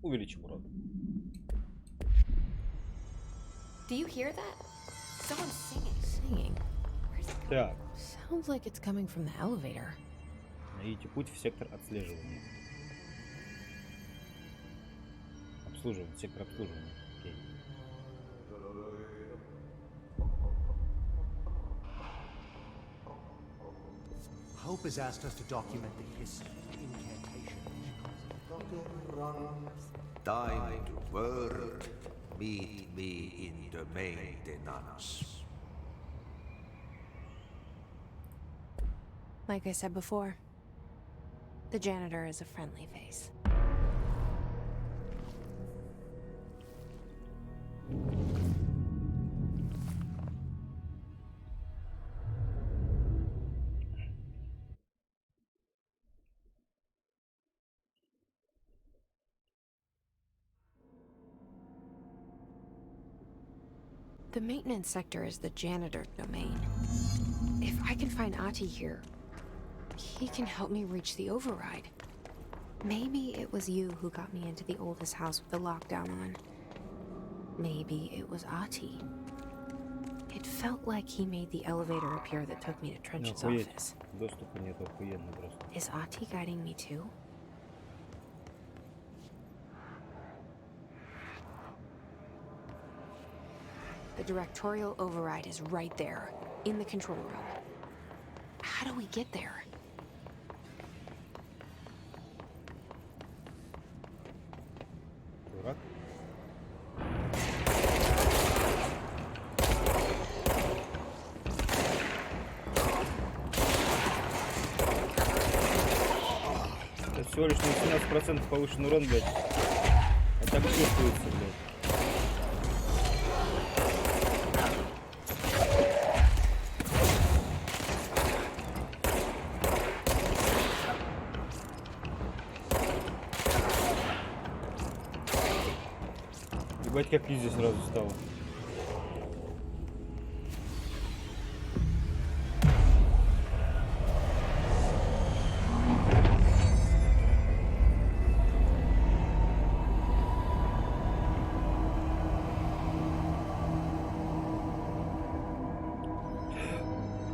Увеличим урон. Do you hear that? Someone's singing. Singing. Where's it coming? Так, Sounds like it's coming from the elevator. найдите путь в сектор отслеживания. Обслуживание, сектор обслуживания. Окей. Hope has asked us to document the history of the incantation. Time to work. Meet me in the maintenance. Like I said before, the janitor is a friendly face. The maintenance sector is the janitor's domain. If I can find Ati here, he can help me reach the override. Maybe it was you who got me into the oldest house with the lockdown on. Maybe it was Ati. It felt like he made the elevator appear that took me to Trench's office. Доступа нет, охуенно просто. Is Ati guiding me too? The directorial override is right there, in the control room. How do we get there? Дурак. Это всего лишь на 17% повышен урон, блядь. А так чувствуется, блядь. Ебать, как изи сразу стало.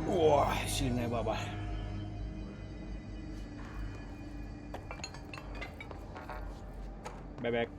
О, сильная баба. Бэбэк.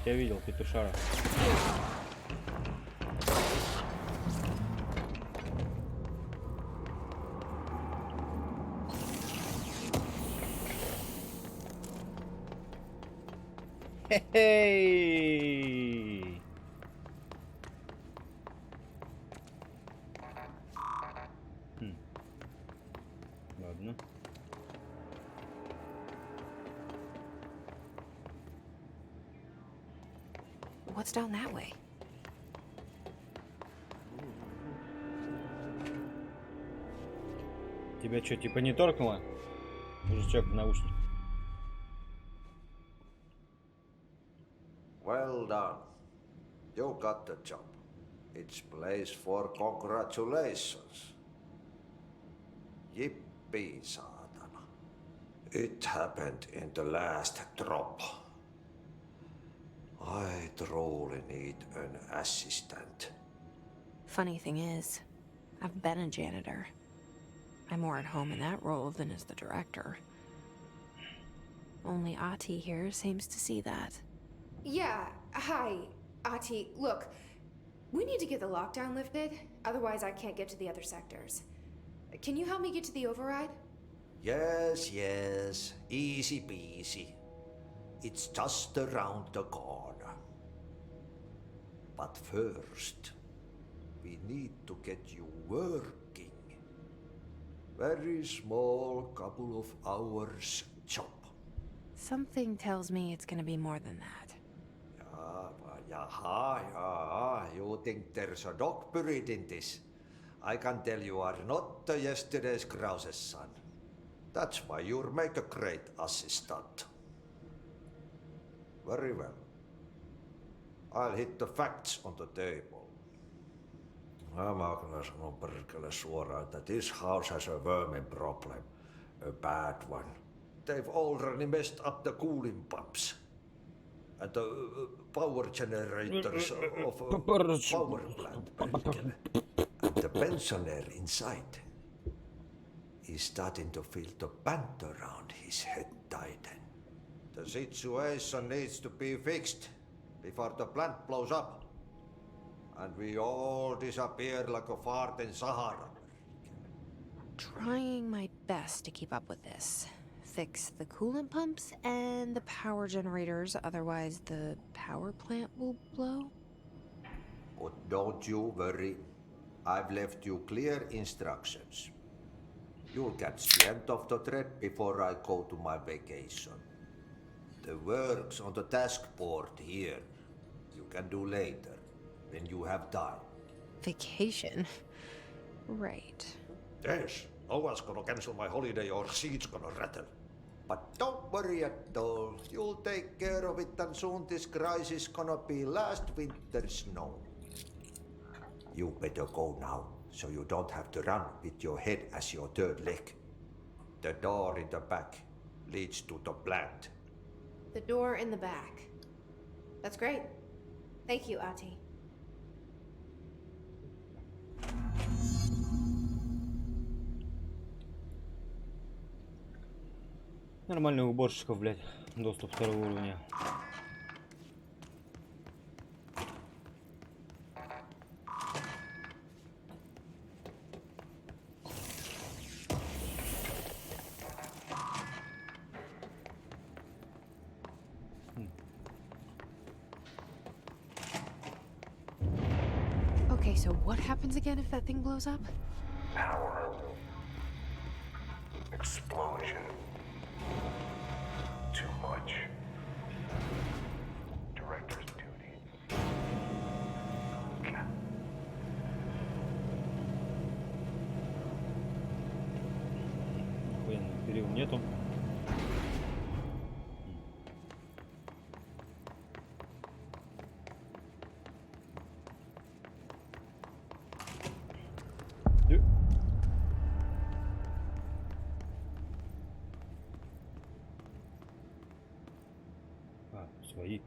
Я видел петушара. Хе-хей! Ладно. What's down that way? Тебя что, типа не торкнуло? Мужичок в наушниках. Well done. You got the job. It's place for congratulations. Yippee, saatana. It happened in the last drop. I truly need an assistant. Funny thing is, I've been a janitor. I'm more at home in that role than as the director. Only Ati here seems to see that. Yeah, hi, Ati. Look, We need to get the lockdown lifted, otherwise I can't get to the other sectors. Can you help me get to the override? Yes, yes. Easy peasy. It's just around the corner. But first, we need to get you working. Very small, couple of hours job. Something tells me it's gonna be more than that. Yeah. You think there's a dog buried in this? I can tell you are not yesterday's Krause's son. That's why you'll make a great assistant. Very well. I'll hit the facts on the table. Mä kyllä sanon perkele suoraan, että this house has a vermin problem. A bad one. They've already messed up the cooling pumps. And the power generators of a power plant, perkele. And the pensioner inside is starting to feel the band around his head tighten. The situation needs to be fixed before the plant blows up. And we all disappear like a fart in Sahara. Trying my best to keep up with this. Fix the coolant pumps and the power generators, otherwise the power plant will blow. But don't you worry. I've left you clear instructions. You'll catch the end of the thread before I go to my vacation. The work's on the task board here. You can do later, when you have time. Vacation? Right. Yes, no one's gonna cancel my holiday or seat's gonna rattle. But don't worry at all. You'll take care of it and soon this crisis gonna be last winter's snow. You better go now, so you don't have to run with your head as your third leg. The door in the back leads to the plant. The door in the back. That's great. Thank you, Ati. Нормальных уборщиков, блядь. Доступ второго уровня. Okay, so what happens again if that thing blows up? Power. Explosion. Too much. Director's duty. Охуенных перил нету. Свои.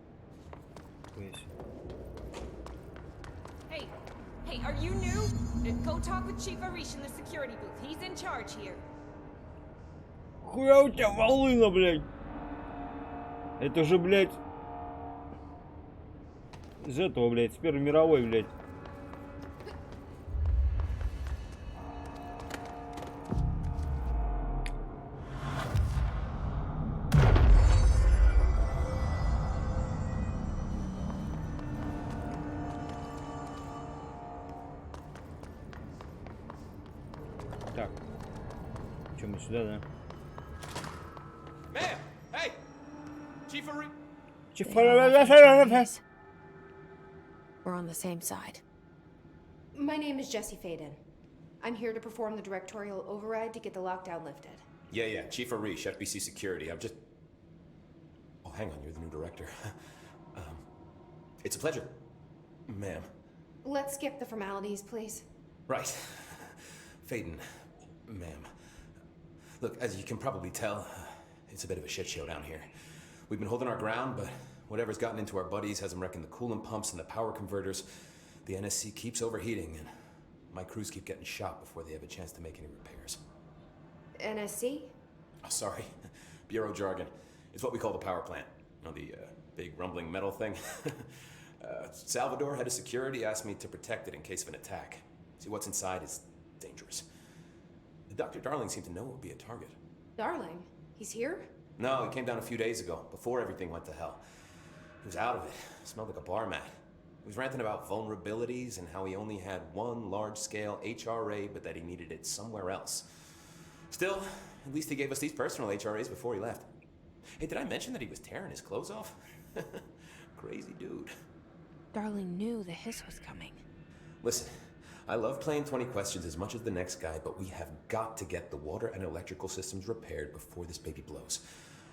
Hey, are you new? Go talk with Chief Arish in the security booth. He's in charge here. Хуя у тебя волына, блядь? Это же, блядь, из этого, блядь, с Первой мировой, блядь. Так, что мы сюда, да? Ma'am, hey, Chief Arish. We're on the same side. My name is Jesse Faden. I'm here to perform the directorial override to get the lockdown lifted. Yeah, Chief Arish, FBC Security. I'm just... Oh, hang on, you're the new director. It's a pleasure, ma'am. Let's skip the formalities, please. Right. Faden, ma'am. Look, as you can probably tell, it's a bit of a shit show down here. We've been holding our ground, but whatever's gotten into our buddies has them wrecking the coolant pumps and the power converters. The NSC keeps overheating, and my crews keep getting shot before they have a chance to make any repairs. NSC? Oh, sorry. Bureau jargon. It's what we call the power plant. You know, the big rumbling metal thing? Salvador, head of security, asked me to protect it in case of an attack. See, what's inside is dangerous. Dr. Darling seemed to know it would be a target. Darling? He's here? No, he came down a few days ago, before everything went to hell. He was out of it. Smelled like a bar mat. He was ranting about vulnerabilities and how he only had one large-scale HRA, but that he needed it somewhere else. Still, at least he gave us these personal HRAs before he left. Hey, did I mention that he was tearing his clothes off? Crazy dude. Darling knew the hiss was coming. Listen, I love playing 20 questions as much as the next guy, but we have got to get the water and electrical systems repaired before this baby blows.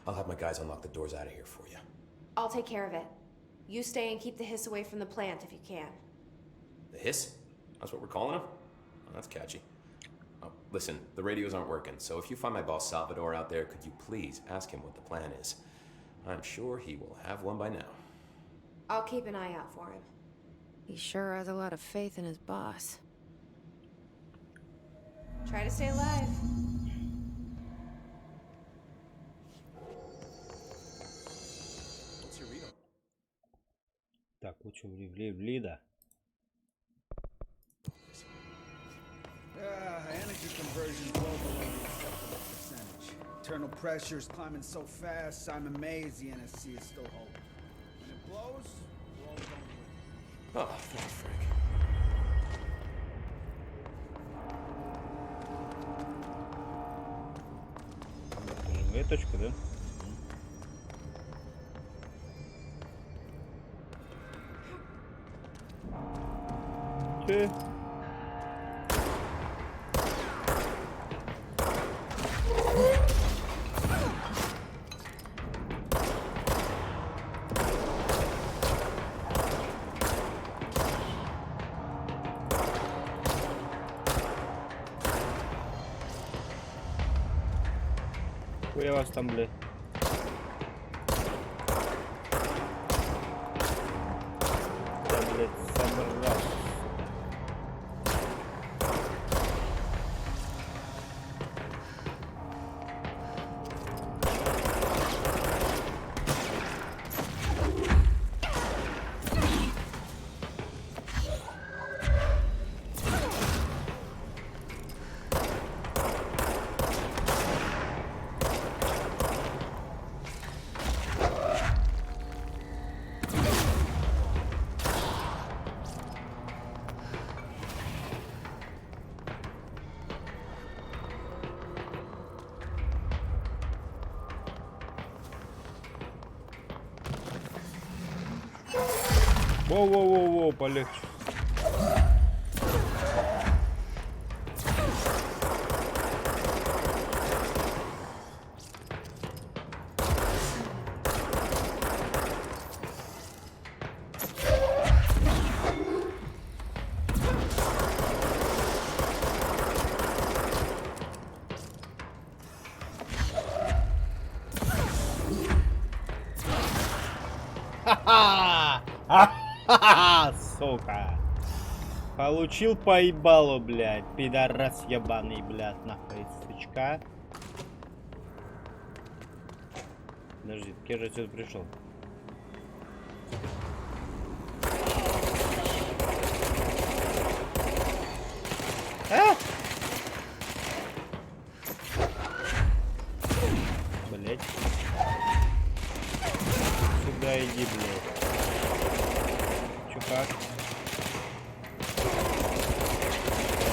I'll have my guys unlock the doors out of here for you. I'll take care of it. You stay and keep the hiss away from the plant if you can. The hiss? That's what we're calling him? Oh, that's catchy. Oh, listen, the radios aren't working, so if you find my boss Salvador out there, could you please ask him what the plan is? I'm sure he will have one by now. I'll keep an eye out for him. He sure has a lot of faith in his boss. Try to stay alive. What's your read on? Так, лучше влида. Energy conversion is well below the acceptable percentage. Internal pressure is climbing so fast, I'm amazed the NSC is still holding. When it blows, we're all going with it. Oh, thanks, Frank. Веточка, да? Че? Я вас там, блядь. Я, блядь, собрался. Воу-воу-воу-воу, полегче. Ха-ха! Сука! Получил по ебалу, блядь. Пидорас ебаный, блядь, нахуй, сучка. Подожди, я же отсюда пришел. А! Блядь. Сюда иди, блядь. Чувак.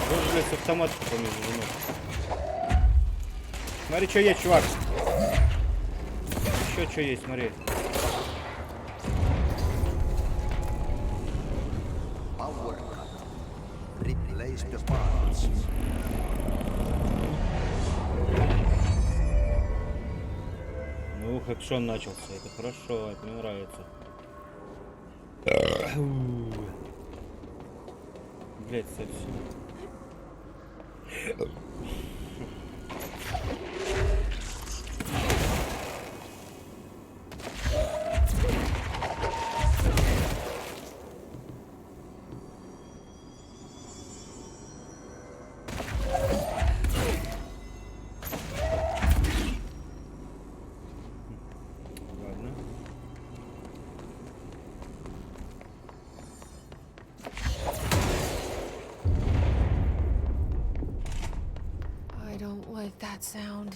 Тоже, блядь, с автоматом помню, жену. Смотри, что есть, чувак. Еще что есть, смотри. Ну, хэкшон начался. Это хорошо, это мне нравится. Блять, совсем. I don't like that sound.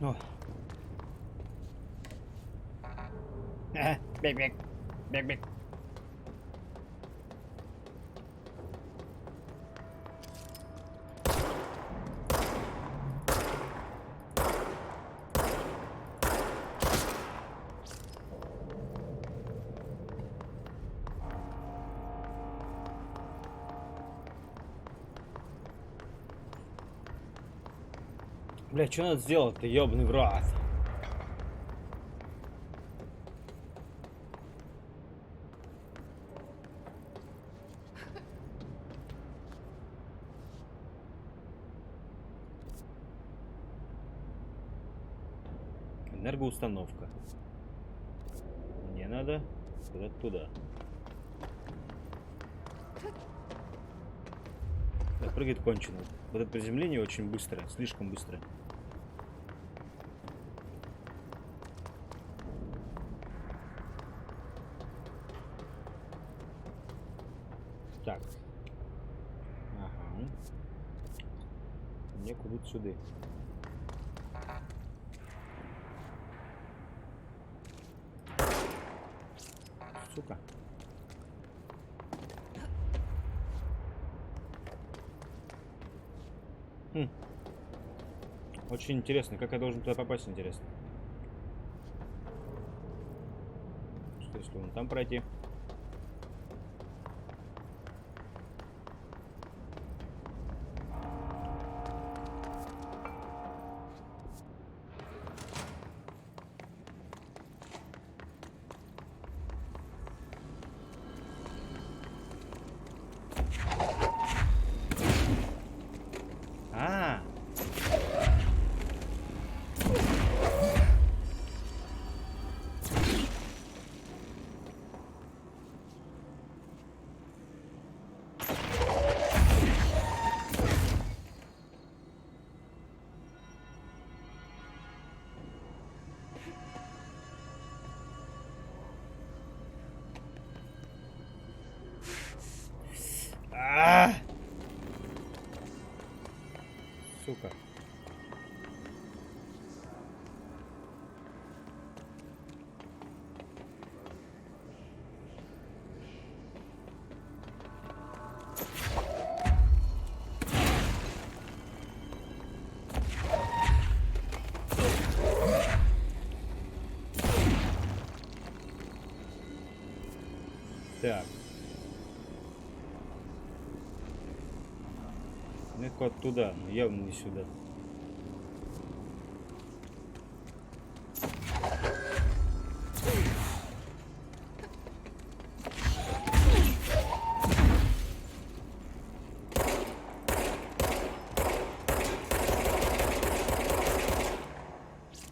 О. Бег. Бля, что надо сделать-то, ёбаный в рот? Энергоустановка. Мне надо куда-то туда. Да, прыгает кончено. Вот это приземление очень быстрое, слишком быстрое. Так. Ага. Мне куда-то сюда. Сука. Очень интересно, как я должен туда попасть, интересно. Что если вон там пройти? Сука. Так. Мне куда-то туда, но явно не сюда.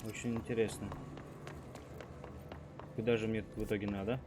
Очень интересно. Куда же мне в итоге надо?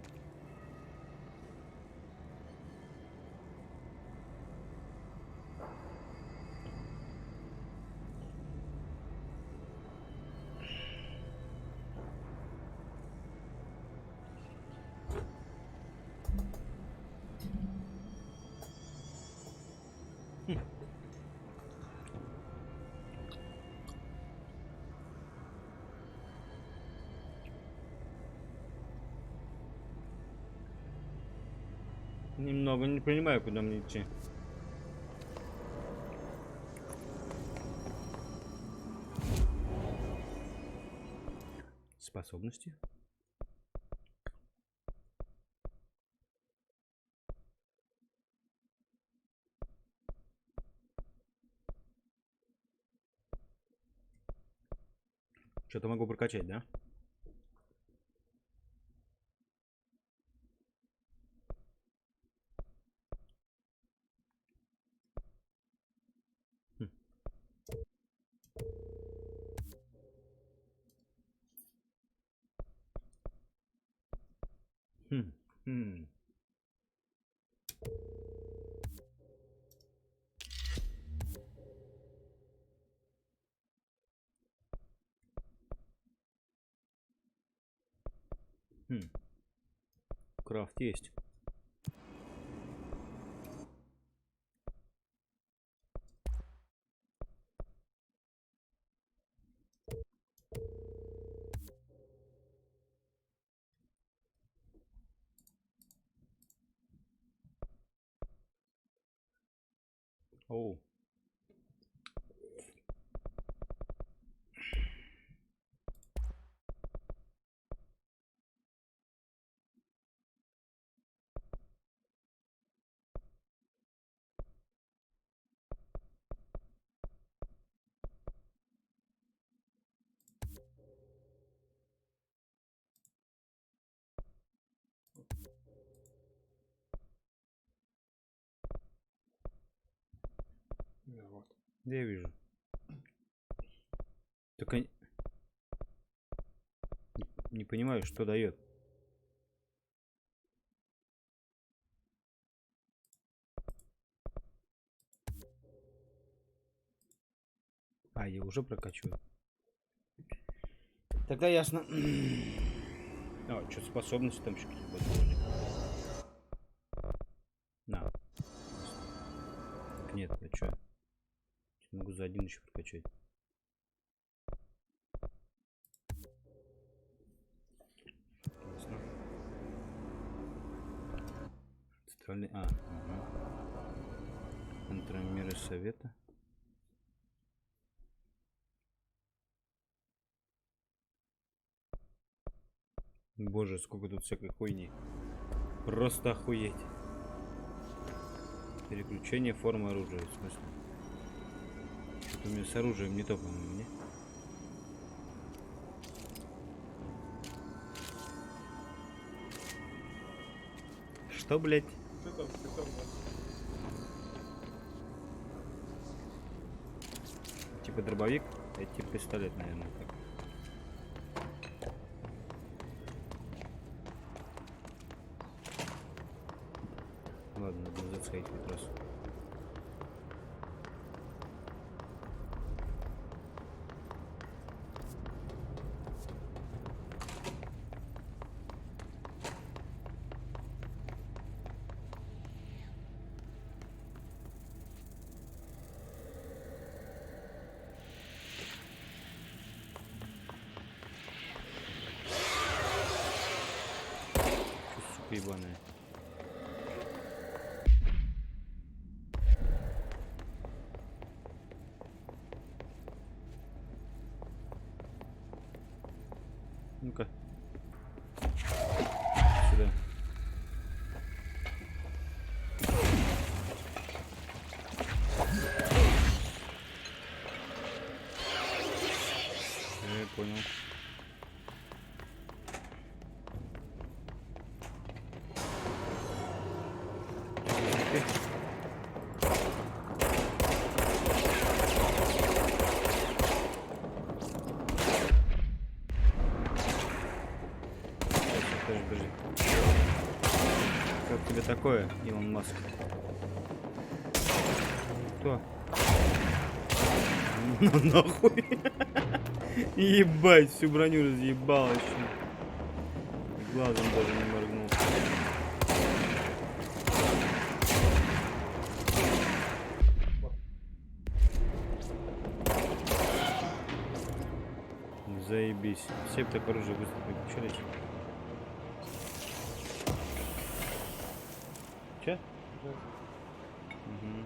Немного не понимаю, куда мне идти. Способности. Что-то могу прокачать, да? Крафт есть. Оу. Вот. Да я вижу. Только не понимаю, что дает. А, я уже прокачиваю. Тогда ясно. А, что способности там еще какие-то были. На. Так нет, а что? Могу за один еще прокачать. Ясно. Центральный. А, угу. Контрмеры совета. Боже, сколько тут всякой хуйни. Просто охуеть. Переключение формы оружия. В смысле? Что-то у меня с оружием не то, по-моему, не? Что, блять? Типа дробовик? Это типа пистолет, наверное, так. Ладно, надо зацелить хоть раз. Сука ебаная. Ну-ка. Сюда. Я понял. Как тебе такое, Илон Маск? Кто? Ну нахуй. Ебать, всю броню разъебал еще. Глазом даже не моргнул. Заебись. Все так оружие быстро переключались. Че? Угу.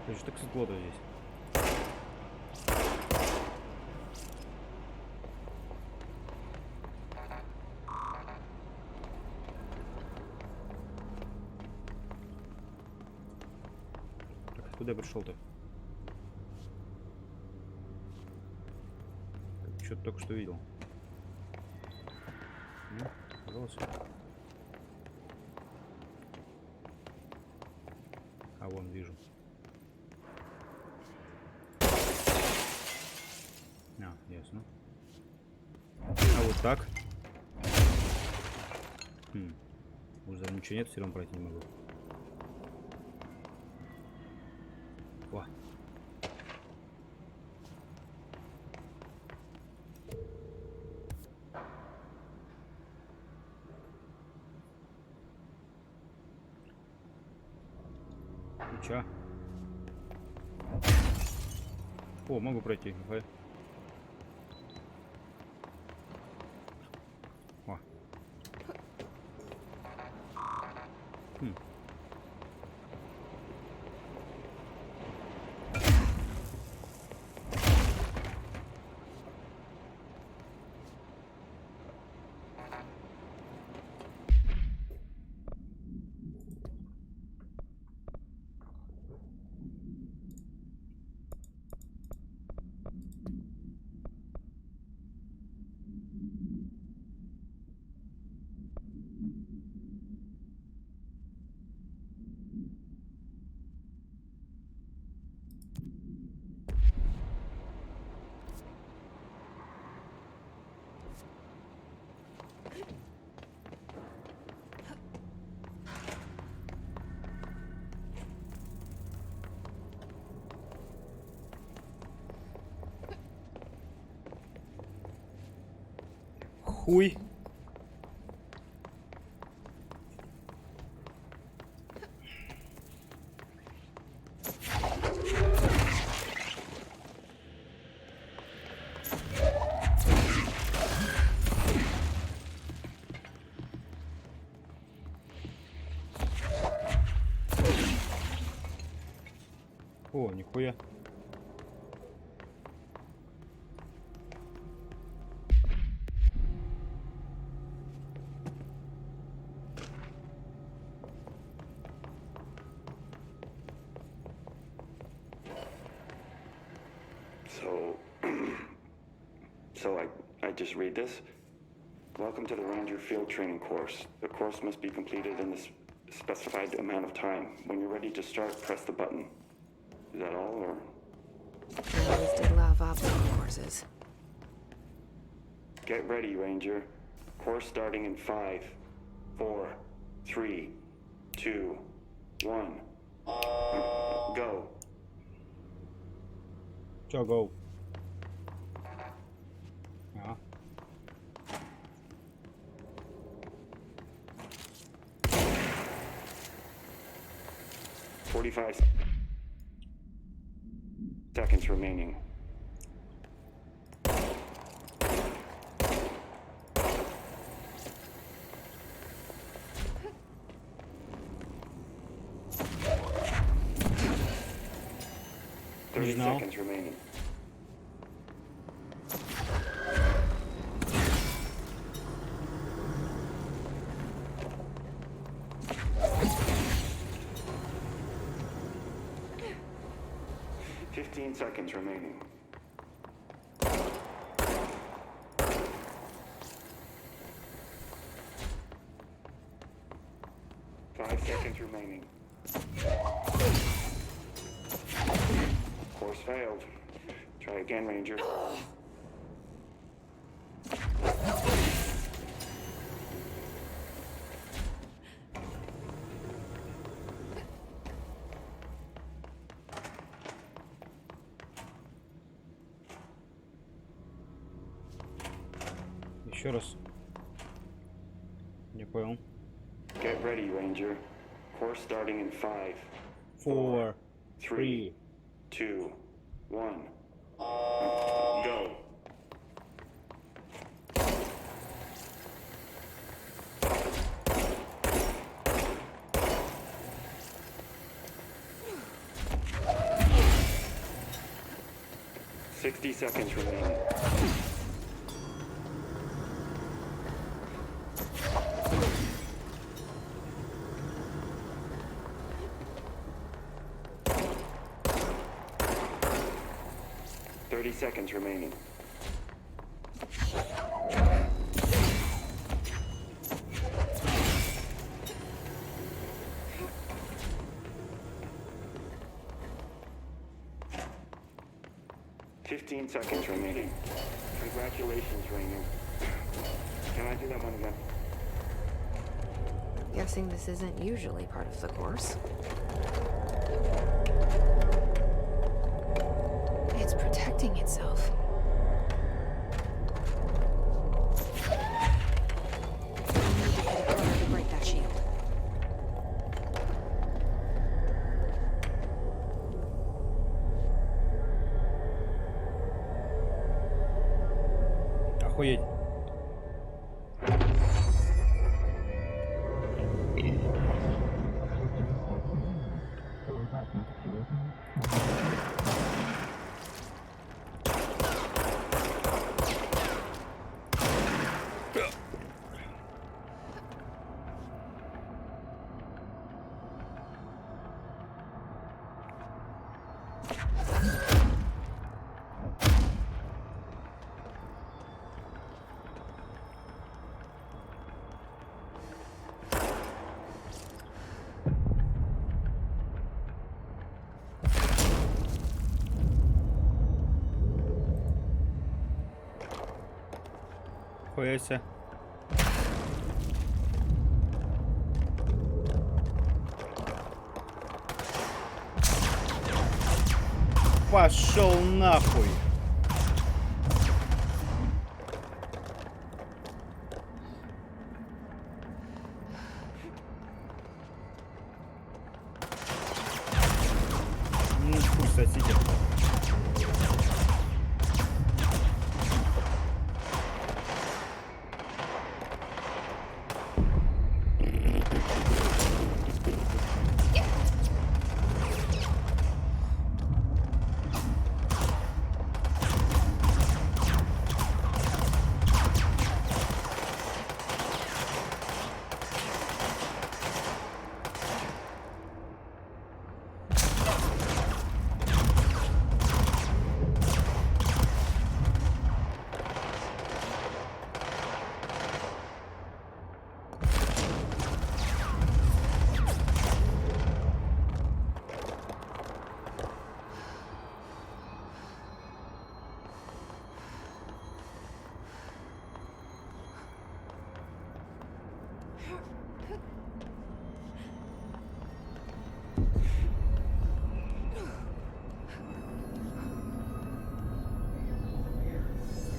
То есть так светло-то здесь. Так, куда пришел-то? Что-то только что видел. Ну, пожалуйста. А вон вижу. А, ясно. А вот так. Уже ничего нет, все равно пройти не могу. О. Чё? О, могу пройти. О. Хм. Хуй. О, нихуя. So I just read this. Welcome to the Ranger Field Training course. The course must be completed in the specified amount of time. When you're ready to start, press the button. Is that all, or? I always did love obstacle courses. Get ready, Ranger. Course starting in 5, 4, 3, 2, 1. Go. Чё, go? А. "45 seconds remaining. Now. 30 seconds remaining. "15 seconds remaining. "5 seconds remaining. Course failed. Try again, Ranger. Еще раз. Не понял. Get ready, Ranger. Course starting in 5, 4, 3, 2, 1. Go. "60 seconds remaining. Seconds remaining. "15 seconds remaining. Congratulations, Rainer. Can I do that one again? Guessing this isn't usually part of the course. It's protecting itself. I need to hit it harder to break that shield. Нихуя себе. Пошел нахуй. Ну, пусть сосите.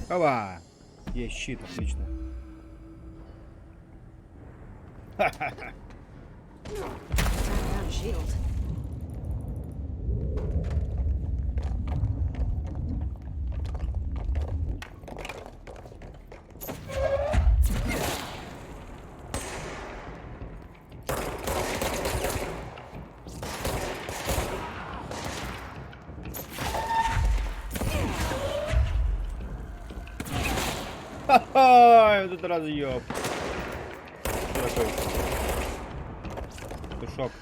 Опа! Есть щит, отлично. Ха-ха-ха. Ха-ха! Вот это разъеб. Такой. Тушок.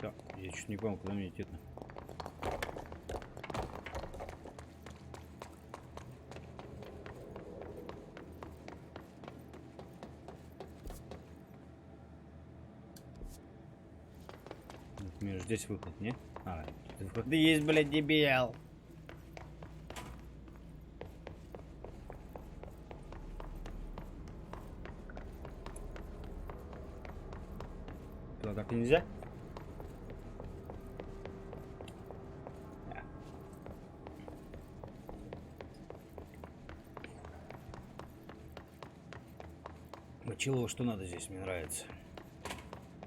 Так, я чуть не понял, куда мне идти-то. У меня же здесь выход, не? А, выход есть, блядь, дебил. Туда так нельзя? Мочилово, что надо здесь, мне нравится.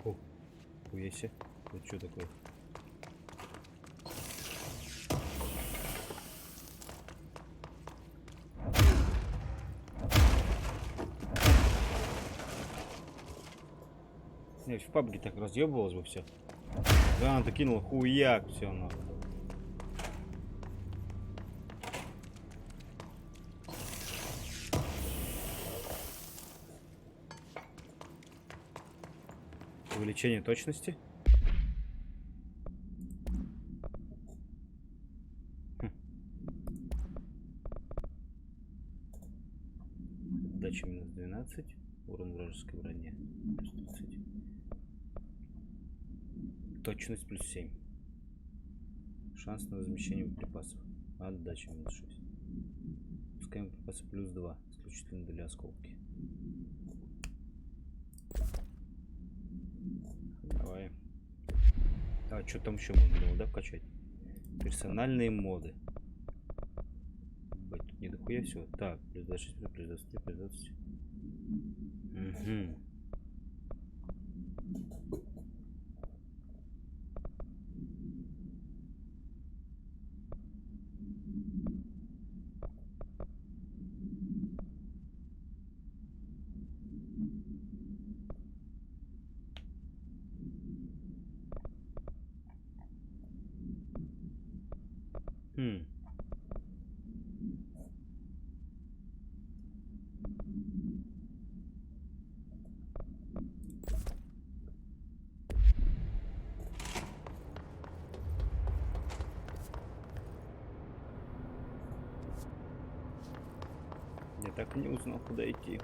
О, хуеси. Это что такое? Я в пабге так разъебывалось бы все. Да, она кинула хуяк, все нахуй. Увеличение точности. Дача минус 12. Урон вражеской брони. Плюс 30. Точность плюс 7. Шанс на размещение припасов. Отдача минус 6. Пускаем припасы плюс 2. Исключительно для осколки. Давай. А, что там еще можно было, да, вкачать? Персональные моды. Бать, тут не дохуя всего. Так, плюс 26, плюс 23, плюс 20. Угу. Я так и не узнал, куда идти.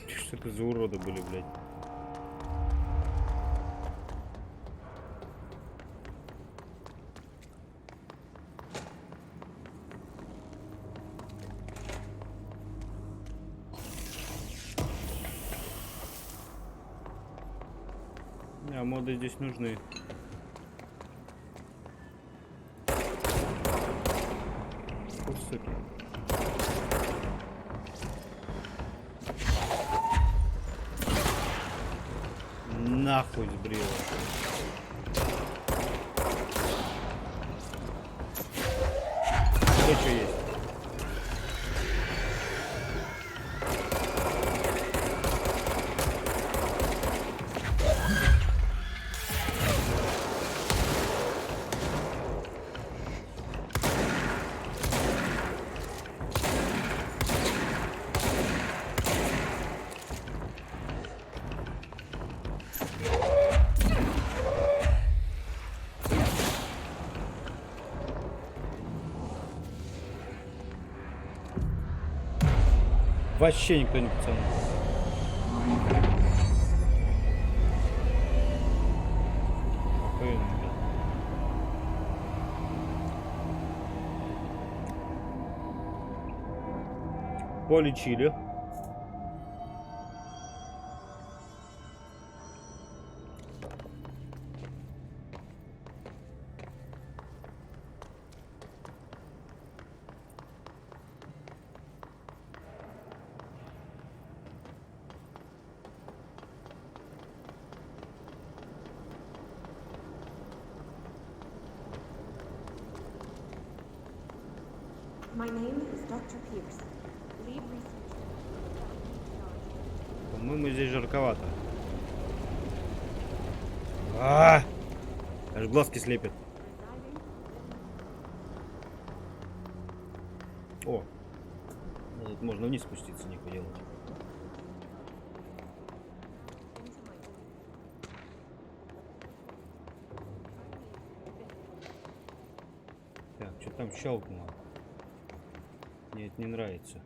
Что это за уроды были, блядь? А моды здесь нужны. О, суки. Нахуй сбрила. Что есть? Вообще никто не пацаны. Полечили. My name is Dr. Pierce, lead researcher. По-моему, здесь жарковато. Аж глазки слепят. О, тут можно вниз спуститься, нихуя делать. Так, что там щелкнуло? Мне это не нравится.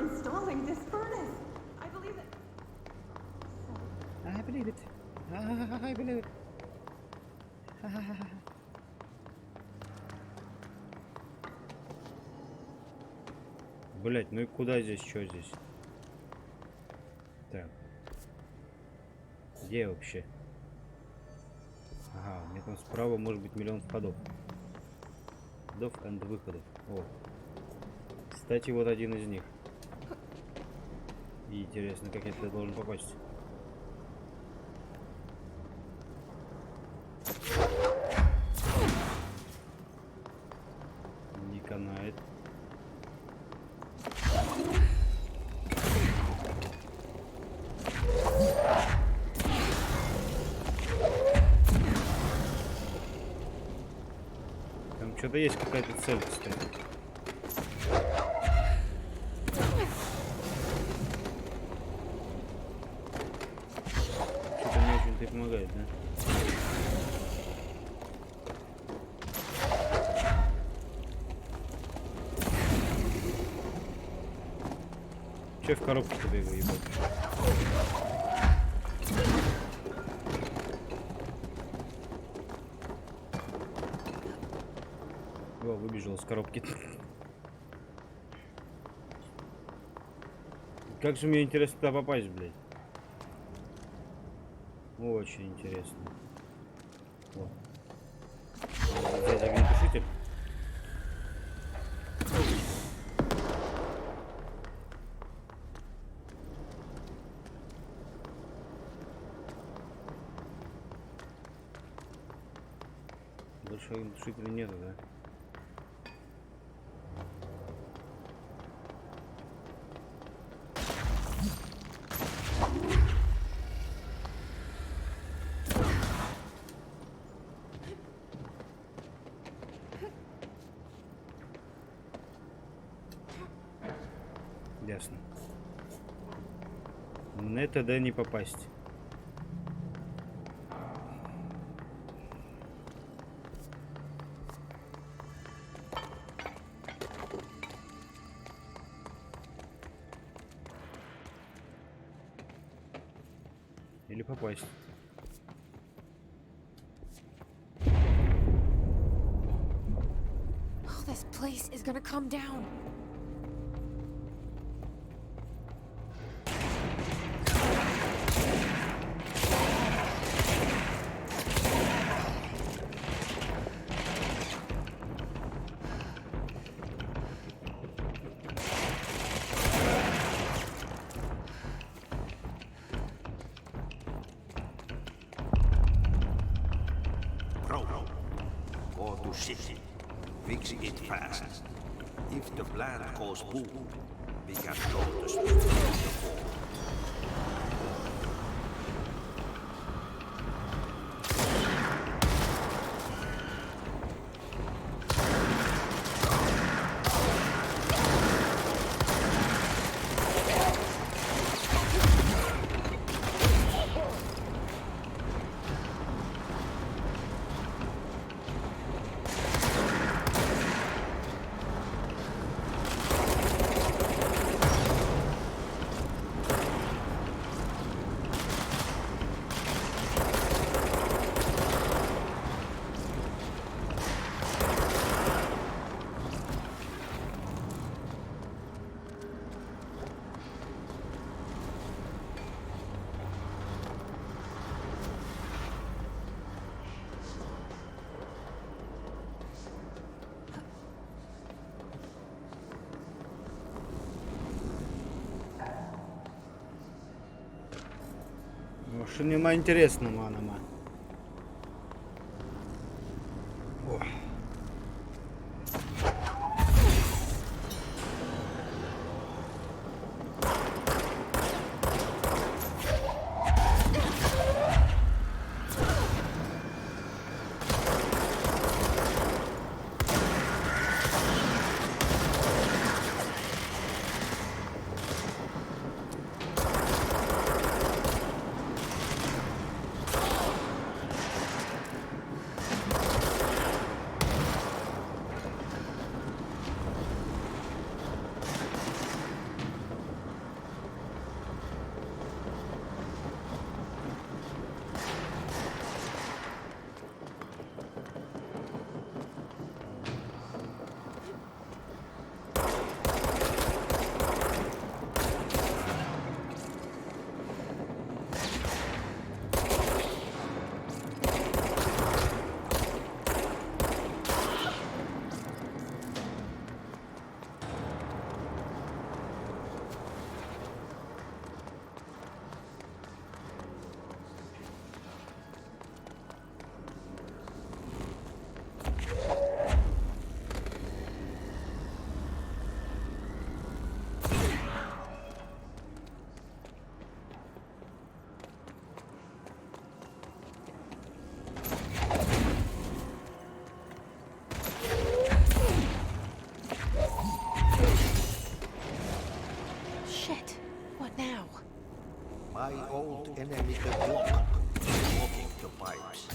Installing this furnace. I believe it. I believe it. I believe it. Блять, ну и куда здесь, что здесь? Так. Где я вообще? Ага, у меня там справа может быть миллион входов. Входов и выходов. О. Кстати, вот один из них. И интересно, как я туда должен попасть. Не канает. Что-то есть какая-то цель, кстати. Что-то не очень-то и помогает, да? Че в коробке тебе его ебать? О, выбежал из коробки. Как же мне интересно туда попасть, блядь? Очень интересно. О. Взять огнетушитель. Больше огнетушителя нету, да? Ясно. На это да не попасть. Или попасть. Oh, this place is gonna come down. Go to city. Fix it fast. If the plant goes boom, we can blow the spirit of the ball. Що нема інтересного, нема. О. old enemy the block, blocking the pipes.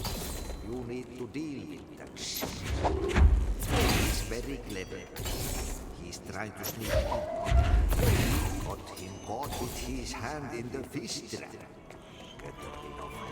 You need to deal with that shit. He's very clever. He's trying to sneak in. Got him caught with his hand in the fish trap. Get rid of him.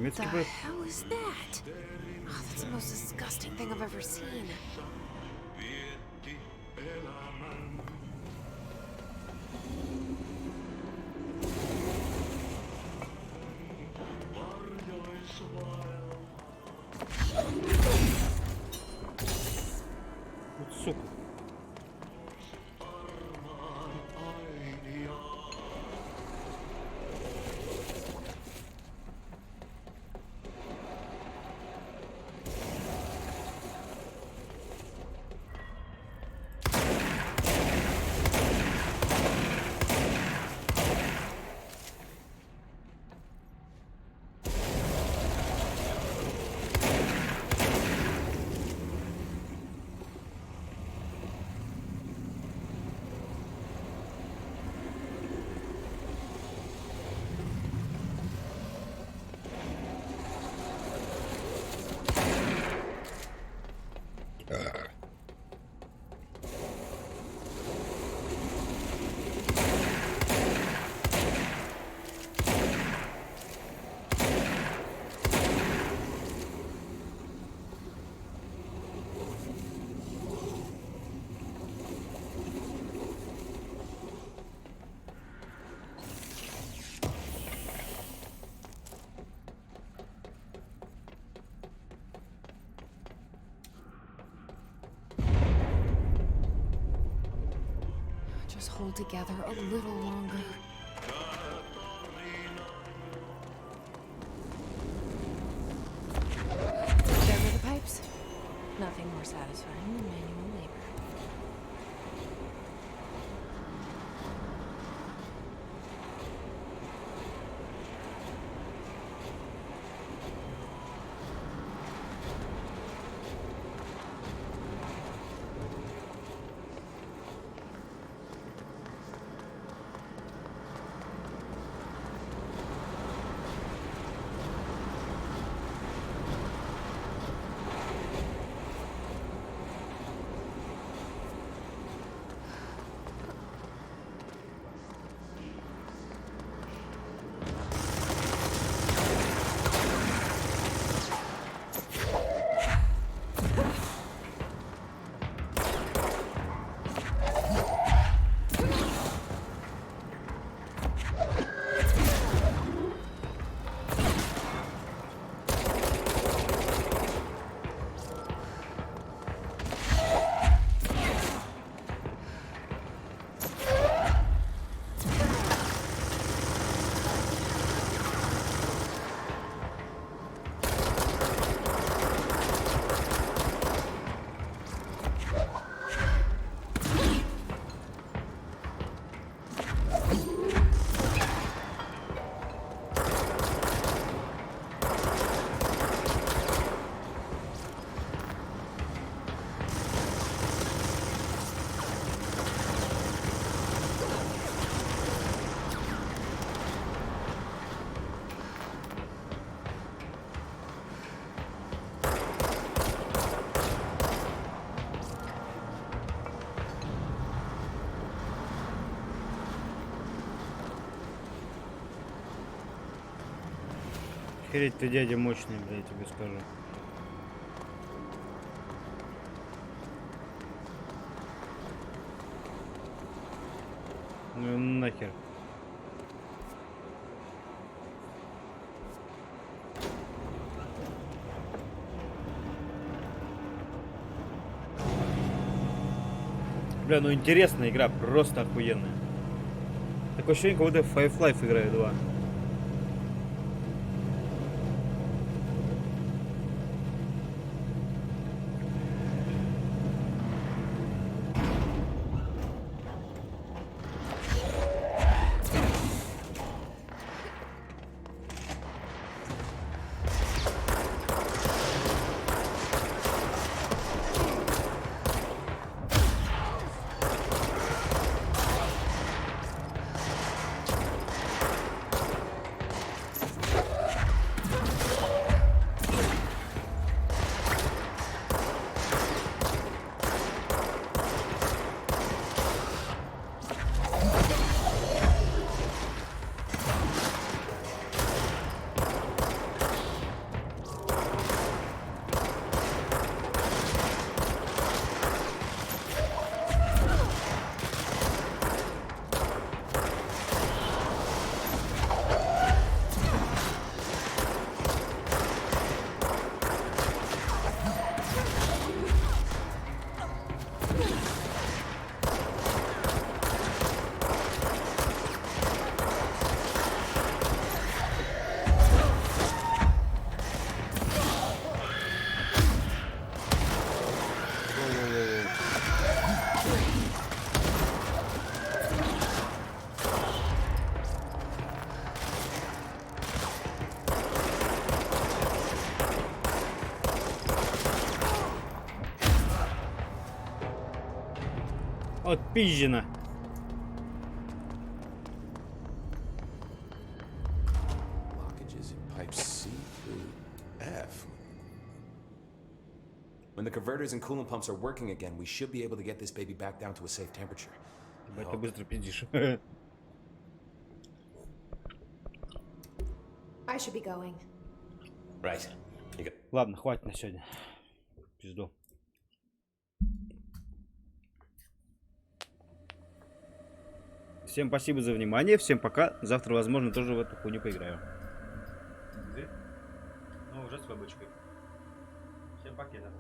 What the hell is that? Oh, that's the most disgusting thing I've ever seen. Вот сука. Just hold together a little longer. There were the pipes. Nothing more satisfying than manual labor. Охереть ты, дядя, мощный, блядь, я тебе скажу. Ну нахер. Бля, ну интересная игра, просто охуенная. Такое ощущение, как будто в Five Life играю 2. Отпизжено. Blockages in pipes C through F. When the converters and coolant pumps are working again, we should be able to get this baby back down to a safe temperature. Это быстро пиздишь. I should be going. Right. Ладно, хватит на сегодня. Пизду. Всем спасибо за внимание, всем пока. Завтра, возможно, тоже в эту хуйню поиграю. Ну, уже с вебочкой. Всем покеда.